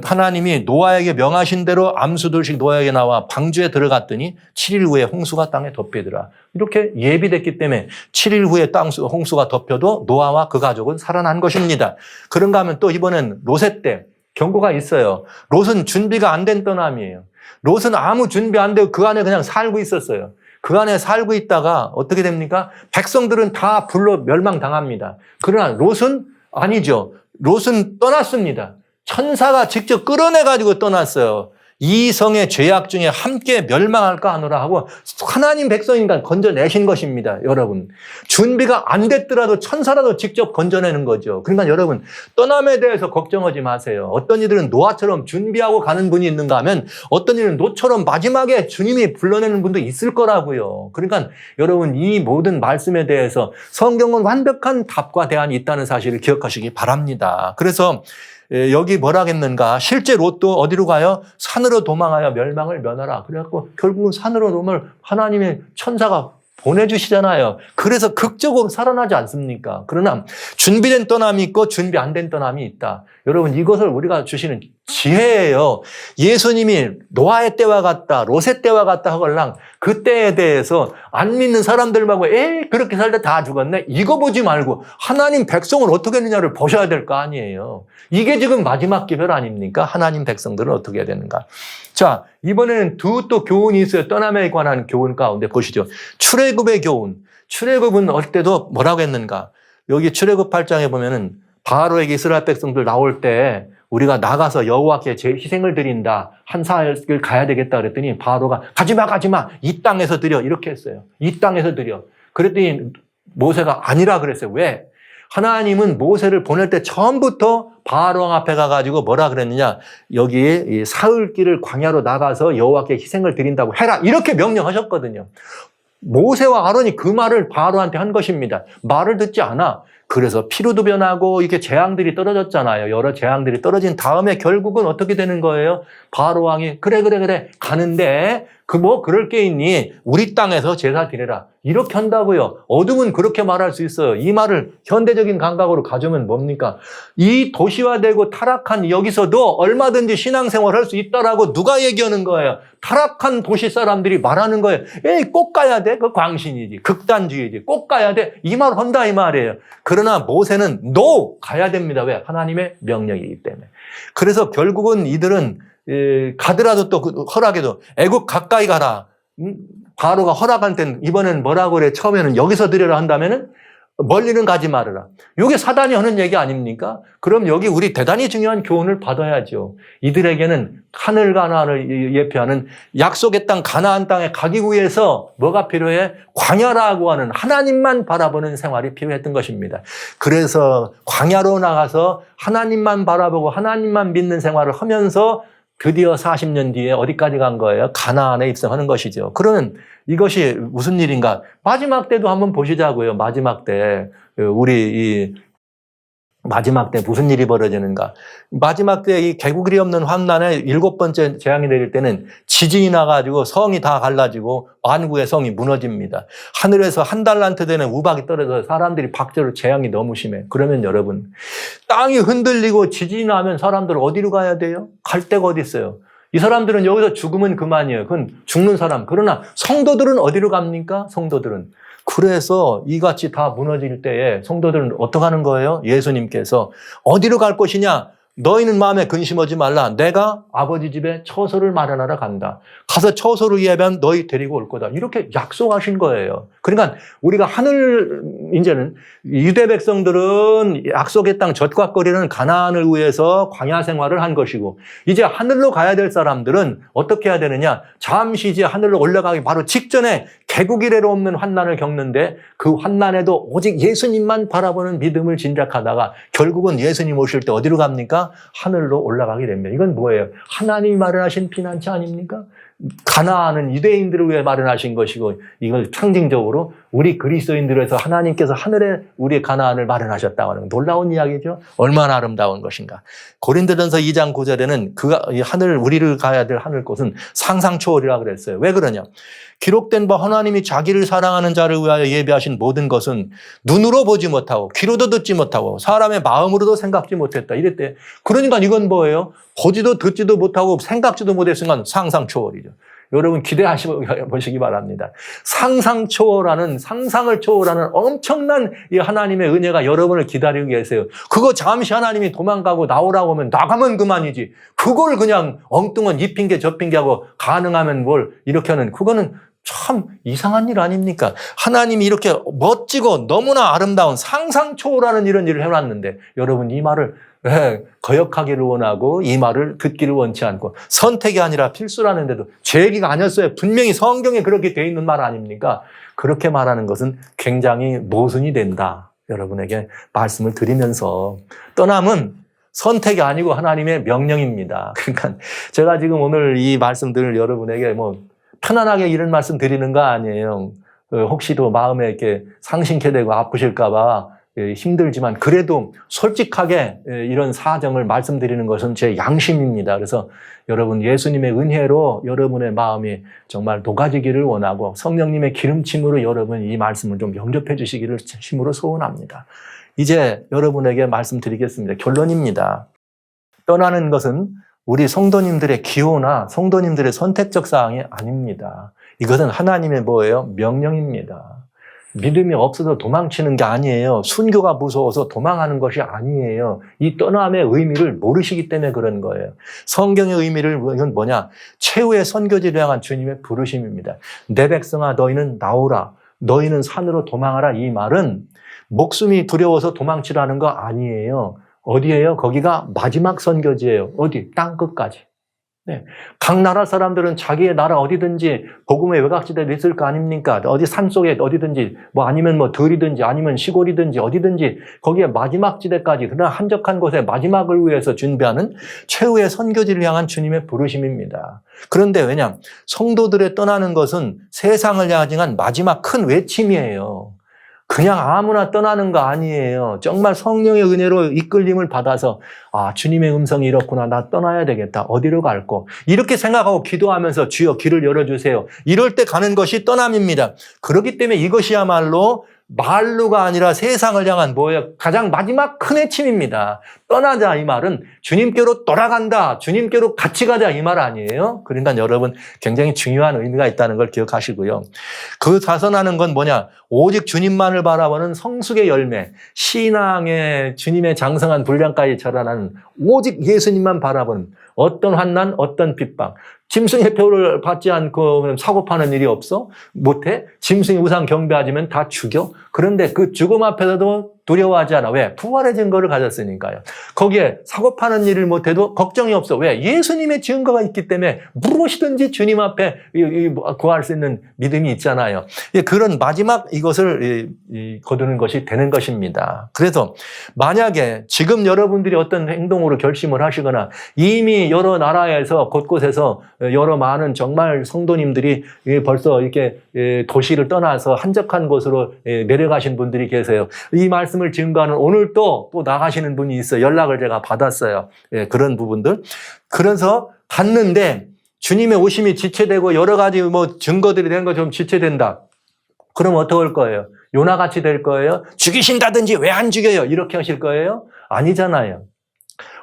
하나님이 노아에게 명하신 대로 암수들씩 노아에게 나와 방주에 들어갔더니 7일 후에 홍수가 땅에 덮이더라. 이렇게 예비됐기 때문에 7일 후에 홍수가 덮여도 노아와 그 가족은 살아난 것입니다. 그런가 하면 또 이번엔 롯의 때 경고가 있어요. 롯은 준비가 안 된 떠남이에요. 롯은 아무 준비 안 되고 그 안에 그냥 살고 있었어요. 그 안에 살고 있다가 어떻게 됩니까? 백성들은 다 불로 멸망당합니다. 그러나 롯은 아니죠. 롯은 떠났습니다. 천사가 직접 끌어내가지고 떠났어요. 이 성의 죄악 중에 함께 멸망할까 하노라 하고 하나님 백성이니까 건져내신 것입니다. 여러분, 준비가 안 됐더라도 천사라도 직접 건져내는 거죠. 그러니까 여러분, 떠남에 대해서 걱정하지 마세요. 어떤 이들은 노아처럼 준비하고 가는 분이 있는가 하면 어떤 이들은 노처럼 마지막에 주님이 불러내는 분도 있을 거라고요. 그러니까 여러분, 이 모든 말씀에 대해서 성경은 완벽한 답과 대안이 있다는 사실을 기억하시기 바랍니다. 그래서 여기 뭐라 하겠는가? 실제 롯도 어디로 가요? 산으로 도망하여 멸망을 면하라. 그래갖고 결국은 산으로 도망을 하나님의 천사가 보내주시잖아요. 그래서 극적으로 살아나지 않습니까? 그러나 준비된 떠남이 있고 준비 안 된 떠남이 있다. 여러분, 이것을 우리가 주시는 지혜예요. 예수님이 노아의 때와 같다, 롯의 때와 같다 하걸랑 그 때에 대해서 안 믿는 사람들하고 그렇게 살다 다 죽었네. 이거 보지 말고 하나님 백성을 어떻게 했느냐를 보셔야 될 거 아니에요. 이게 지금 마지막 기별 아닙니까? 하나님 백성들은 어떻게 해야 되는가. 자, 이번에는 또 교훈이 있어요. 떠남에 관한 교훈 가운데 보시죠. 출애굽의 교훈. 출애굽은 어릴 때도 뭐라고 했는가. 여기 출애굽 8장에 보면은 바로에게 이스라엘 백성들 나올 때 우리가 나가서 여호와께 제 희생을 드린다. 한 사흘을 가야 되겠다 그랬더니 바로가 가지마. 이 땅에서 드려. 이렇게 했어요. 이 땅에서 드려. 그랬더니 모세가 아니라 그랬어요. 왜? 하나님은 모세를 보낼 때 처음부터 바로 앞에 가가지고 뭐라 그랬느냐. 여기 사흘길을 광야로 나가서 여호와께 희생을 드린다고 해라. 이렇게 명령하셨거든요. 모세와 아론이 그 말을 바로한테 한 것입니다. 말을 듣지 않아. 그래서 피로도 변하고 이렇게 재앙들이 떨어졌잖아요. 여러 재앙들이 떨어진 다음에 결국은 어떻게 되는 거예요? 바로 왕이 그래 가는데 그럴 게 있니? 우리 땅에서 제사 드려라. 이렇게 한다고요. 어둠은 그렇게 말할 수 있어요. 이 말을 현대적인 감각으로 가져오면 뭡니까? 이 도시화되고 타락한 여기서도 얼마든지 신앙생활 할 수 있다라고 누가 얘기하는 거예요? 타락한 도시 사람들이 말하는 거예요. 꼭 가야 돼? 그 광신이지. 극단주의지. 꼭 가야 돼? 이 말 한다 이 말이에요. 그러나 모세는 no! 가야 됩니다. 왜? 하나님의 명령이기 때문에. 그래서 결국은 이들은 가더라도 또 허락해도 애국 가까이 가라. 바로가 허락할 땐 이번엔 뭐라고 그래? 처음에는 여기서 드려라 한다면은 멀리는 가지 말아라. 이게 사단이 하는 얘기 아닙니까? 그럼 여기 우리 대단히 중요한 교훈을 받아야죠. 이들에게는 하늘 가나안을 예표하는 약속의 땅 가나안 땅에 가기 위해서 뭐가 필요해? 광야라고 하는 하나님만 바라보는 생활이 필요했던 것입니다. 그래서 광야로 나가서 하나님만 바라보고 하나님만 믿는 생활을 하면서 드디어 40년 뒤에 어디까지 간 거예요? 가나안에 입성하는 것이죠. 그러면 이것이 무슨 일인가? 마지막 때도 한번 보시자고요. 마지막 때 우리 마지막 때 무슨 일이 벌어지는가? 마지막 때 이 개구리 없는 환난의 7번째 재앙이 내릴 때는 지진이 나가지고 성이 다 갈라지고 만국의 성이 무너집니다. 하늘에서 한 달란트 되는 우박이 떨어져서 사람들이 박제로 재앙이 너무 심해. 그러면 여러분, 땅이 흔들리고 지진이 나면 사람들 어디로 가야 돼요? 갈 데가 어디 있어요? 이 사람들은 여기서 죽으면 그만이에요. 그건 죽는 사람. 그러나 성도들은 어디로 갑니까? 성도들은. 그래서 이같이 다 무너질 때에 성도들은 어떻게 하는 거예요? 예수님께서 어디로 갈 것이냐? 너희는 마음에 근심하지 말라. 내가 아버지 집에 처소를 마련하러 간다. 가서 처소를 예배하면 너희 데리고 올 거다. 이렇게 약속하신 거예요. 그러니까 우리가 이제는 유대 백성들은 약속의 땅 젖과거리는 가나안을 위해서 광야 생활을 한 것이고 이제 하늘로 가야 될 사람들은 어떻게 해야 되느냐? 잠시 이제 하늘로 올라가기 바로 직전에 개구기래로 없는 환난을 겪는데 그 환난에도 오직 예수님만 바라보는 믿음을 진작하다가 결국은 예수님 오실 때 어디로 갑니까? 하늘로 올라가게 됩니다. 이건 뭐예요? 하나님이 마련하신 피난처 아닙니까? 가나안은 유대인들을 위해 마련하신 것이고 이걸 상징적으로 우리 그리스도인들에서 하나님께서 하늘에 우리의 가나안을 마련하셨다고 하는 놀라운 이야기죠. 얼마나 아름다운 것인가. 고린도전서 2장 9절에는 그 하늘 우리를 가야 될 하늘 곳은 상상 초월이라고 그랬어요. 왜 그러냐? 기록된 바 하나님이 자기를 사랑하는 자를 위하여 예비하신 모든 것은 눈으로 보지 못하고 귀로도 듣지 못하고 사람의 마음으로도 생각지 못했다. 이랬대. 그러니까 이건 뭐예요? 보지도 듣지도 못하고 생각지도 못했으니까 상상 초월이죠. 여러분 기대하시기 바랍니다. 상상을 초월하는 엄청난 이 하나님의 은혜가 여러분을 기다리고 계세요. 그거 잠시 하나님이 도망가고 나오라고 하면 나가면 그만이지. 그걸 그냥 엉뚱한 이 핑계 저 핑계하고 가능하면 뭘 이렇게 하는 그거는 참 이상한 일 아닙니까? 하나님이 이렇게 멋지고 너무나 아름다운 상상 초월하는 이런 일을 해놨는데 여러분 이 말을 거역하기를 원하고 이 말을 듣기를 원치 않고 선택이 아니라 필수라는데도 제 얘기가 아니었어요. 분명히 성경에 그렇게 돼 있는 말 아닙니까? 그렇게 말하는 것은 굉장히 모순이 된다. 여러분에게 말씀을 드리면서 떠남은 선택이 아니고 하나님의 명령입니다. 그러니까 제가 지금 오늘 이 말씀들을 여러분에게 편안하게 이런 말씀 드리는 거 아니에요. 혹시도 마음에 이렇게 상심케 되고 아프실까봐 힘들지만 그래도 솔직하게 이런 사정을 말씀드리는 것은 제 양심입니다. 그래서 여러분 예수님의 은혜로 여러분의 마음이 정말 녹아지기를 원하고 성령님의 기름침으로 여러분 이 말씀을 좀 영접해 주시기를 진심으로 소원합니다. 이제 여러분에게 말씀드리겠습니다. 결론입니다. 떠나는 것은 우리 성도님들의 기호나 성도님들의 선택적 사항이 아닙니다. 이것은 하나님의 뭐예요? 명령입니다. 믿음이 없어서 도망치는 게 아니에요. 순교가 무서워서 도망하는 것이 아니에요. 이 떠남의 의미를 모르시기 때문에 그런 거예요. 성경의 의미를 이건 뭐냐? 최후의 선교지를 향한 주님의 부르심입니다. 내 백성아 너희는 나오라. 너희는 산으로 도망하라. 이 말은 목숨이 두려워서 도망치라는 거 아니에요. 어디예요? 거기가 마지막 선교지예요. 어디? 땅끝까지. 네. 각 나라 사람들은 자기의 나라 어디든지 복음의 외곽지대에 있을 거 아닙니까? 어디 산속에 어디든지 뭐 아니면 뭐 들이든지 아니면 시골이든지 어디든지 거기에 마지막 지대까지 그러나 한적한 곳에 마지막을 위해서 준비하는 최후의 선교지를 향한 주님의 부르심입니다. 그런데 왜냐? 성도들의 떠나는 것은 세상을 향한 마지막 큰 외침이에요. 그냥 아무나 떠나는 거 아니에요. 정말 성령의 은혜로 이끌림을 받아서 아, 주님의 음성이 이렇구나. 나 떠나야 되겠다. 어디로 갈고. 이렇게 생각하고 기도하면서 주여 길을 열어주세요. 이럴 때 가는 것이 떠남입니다. 그렇기 때문에 이것이야말로 말로가 아니라 세상을 향한 뭐예요? 가장 마지막 큰 외침입니다. 떠나자 이 말은 주님께로 돌아간다. 주님께로 같이 가자 이 말 아니에요? 그러니까 여러분 굉장히 중요한 의미가 있다는 걸 기억하시고요. 그 자선하는 건 뭐냐? 오직 주님만을 바라보는 성숙의 열매, 신앙의 주님의 장성한 분량까지 자라나는 오직 예수님만 바라보는 어떤 환난, 어떤 핍박. 짐승의 표를 받지 않고 사고 파는 일이 없어? 못해? 짐승이 우상 경배하지면 다 죽여? 그런데 그 죽음 앞에서도 두려워하지 않아. 왜? 부활의 증거를 가졌으니까요. 거기에 사고 파는 일을 못해도 걱정이 없어. 왜? 예수님의 증거가 있기 때문에 무엇이든지 주님 앞에 구할 수 있는 믿음이 있잖아요. 그런 마지막 이것을 거두는 것이 되는 것입니다. 그래서 만약에 지금 여러분들이 어떤 행동으로 결심을 하시거나 이미 여러 나라에서 곳곳에서 여러 많은 정말 성도님들이 벌써 이렇게 도시를 떠나서 한적한 곳으로 내려가신 분들이 계세요. 이 말씀을 증거하는 오늘 또 나가시는 분이 있어요. 연락을 제가 받았어요. 그런 부분들. 그래서 갔는데 주님의 오심이 지체되고 여러 가지 뭐 증거들이 되는 거 좀 지체된다. 그럼 어떻게 할 거예요? 요나같이 될 거예요? 죽이신다든지 왜 안 죽여요? 이렇게 하실 거예요? 아니잖아요.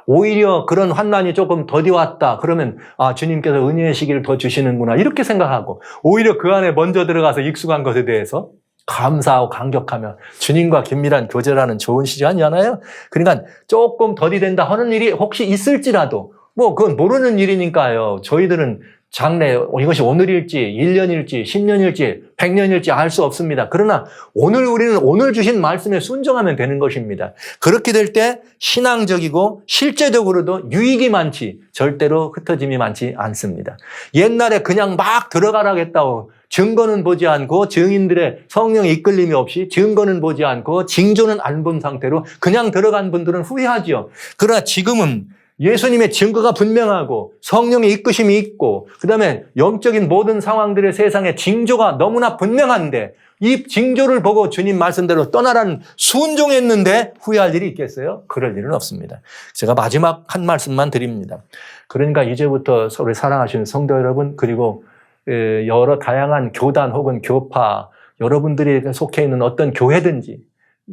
오히려 그런 환난이 조금 더디 왔다. 그러면 아 주님께서 은혜의 시기를 더 주시는구나. 이렇게 생각하고 오히려 그 안에 먼저 들어가서 익숙한 것에 대해서 감사하고 감격하며 주님과 긴밀한 교제라는 좋은 시간이잖아요. 그러니까 조금 더디된다 하는 일이 혹시 있을지라도 뭐 그건 모르는 일이니까요. 저희들은 장래 이것이 오늘일지 1년일지 10년일지 100년일지 알 수 없습니다. 그러나 오늘 우리는 오늘 주신 말씀에 순종하면 되는 것입니다. 그렇게 될 때 신앙적이고 실제적으로도 유익이 많지 절대로 흩어짐이 많지 않습니다. 옛날에 그냥 막 들어가라겠다고 증거는 보지 않고 증인들의 성령의 이끌림이 없이 증거는 보지 않고 징조는 안 본 상태로 그냥 들어간 분들은 후회하지요. 그러나 지금은 예수님의 증거가 분명하고 성령의 이끄심이 있고 그다음에 영적인 모든 상황들의 세상에 징조가 너무나 분명한데 이 징조를 보고 주님 말씀대로 떠나라는 순종했는데 후회할 일이 있겠어요? 그럴 일은 없습니다. 제가 마지막 한 말씀만 드립니다. 그러니까 이제부터 서로 사랑하시는 성도 여러분 그리고 여러 다양한 교단 혹은 교파 여러분들이 속해 있는 어떤 교회든지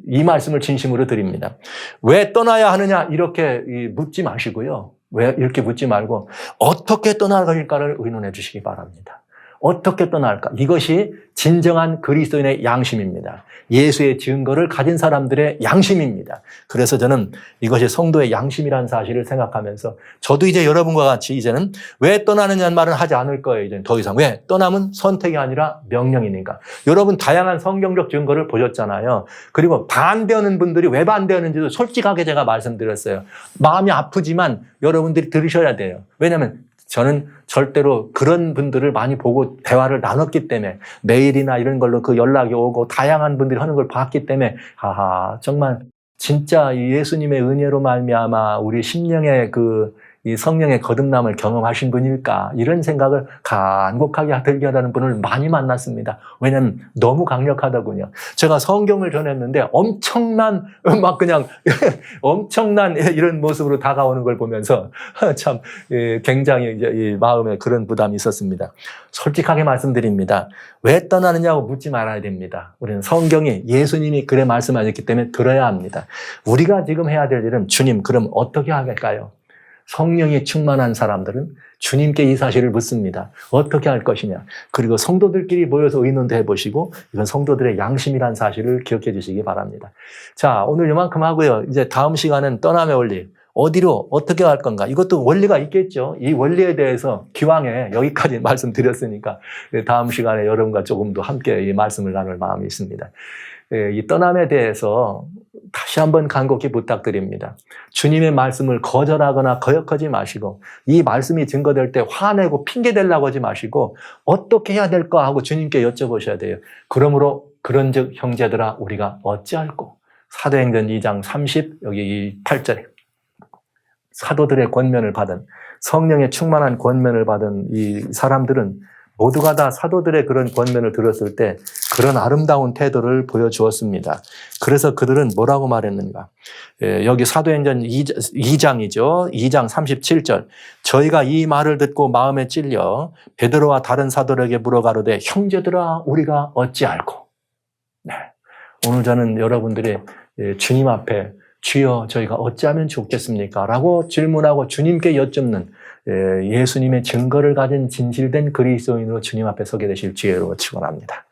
이 말씀을 진심으로 드립니다. 왜 떠나야 하느냐 이렇게 묻지 마시고요. 왜 이렇게 묻지 말고 어떻게 떠나갈까를 의논해 주시기 바랍니다. 어떻게 떠날까? 이것이 진정한 그리스도인의 양심입니다. 예수의 증거를 가진 사람들의 양심입니다. 그래서 저는 이것이 성도의 양심이라는 사실을 생각하면서 저도 이제 여러분과 같이 이제는 왜 떠나느냐는 말은 하지 않을 거예요. 이제는 더 이상. 왜? 떠남은 선택이 아니라 명령이니까. 여러분 다양한 성경적 증거를 보셨잖아요. 그리고 반대하는 분들이 왜 반대하는지도 솔직하게 제가 말씀드렸어요. 마음이 아프지만 여러분들이 들으셔야 돼요. 왜냐하면 저는 절대로 그런 분들을 많이 보고 대화를 나눴기 때문에 메일이나 이런 걸로 그 연락이 오고 다양한 분들이 하는 걸 봤기 때문에 하하 정말 진짜 예수님의 은혜로 말미암아 우리 심령의 이 성령의 거듭남을 경험하신 분일까 이런 생각을 간곡하게 들게 하는 분을 많이 만났습니다. 왜냐하면 너무 강력하더군요. 제가 성경을 전했는데 엄청난 이런 모습으로 다가오는 걸 보면서 참 굉장히 이 마음에 그런 부담이 있었습니다. 솔직하게 말씀드립니다. 왜 떠나느냐고 묻지 말아야 됩니다. 우리는 성경이 예수님이 그래 말씀하셨기 때문에 들어야 합니다. 우리가 지금 해야 될 일은 주님 그럼 어떻게 할까요? 성령이 충만한 사람들은 주님께 이 사실을 묻습니다. 어떻게 할 것이냐. 그리고 성도들끼리 모여서 의논도 해보시고 이건 성도들의 양심이란 사실을 기억해 주시기 바랍니다. 자, 오늘 이만큼 하고요. 이제 다음 시간은 떠남의 원리. 어디로 어떻게 할 건가. 이것도 원리가 있겠죠. 이 원리에 대해서 기왕에 여기까지 말씀드렸으니까 다음 시간에 여러분과 조금 더 함께 이 말씀을 나눌 마음이 있습니다. 이 떠남에 대해서 다시 한번 간곡히 부탁드립니다. 주님의 말씀을 거절하거나 거역하지 마시고 이 말씀이 증거될 때 화내고 핑계대려고 하지 마시고 어떻게 해야 될까 하고 주님께 여쭤보셔야 돼요. 그러므로 그런즉 형제들아 우리가 어찌할꼬. 사도행전 2장 30 여기 이 8절에 사도들의 권면을 받은 성령의 충만한 권면을 받은 이 사람들은 모두가 다 사도들의 그런 권면을 들었을 때 그런 아름다운 태도를 보여주었습니다. 그래서 그들은 뭐라고 말했는가? 여기 사도행전 2장이죠. 2장 37절. 저희가 이 말을 듣고 마음에 찔려 베드로와 다른 사도들에게 물어가로되 형제들아 우리가 어찌할꼬? 네. 오늘 저는 여러분들이 주님 앞에 주여 저희가 어찌하면 좋겠습니까? 라고 질문하고 주님께 여쭙는 예수님의 증거를 가진 진실된 그리스도인으로 주님 앞에 서게 되실 지혜로 축원합니다.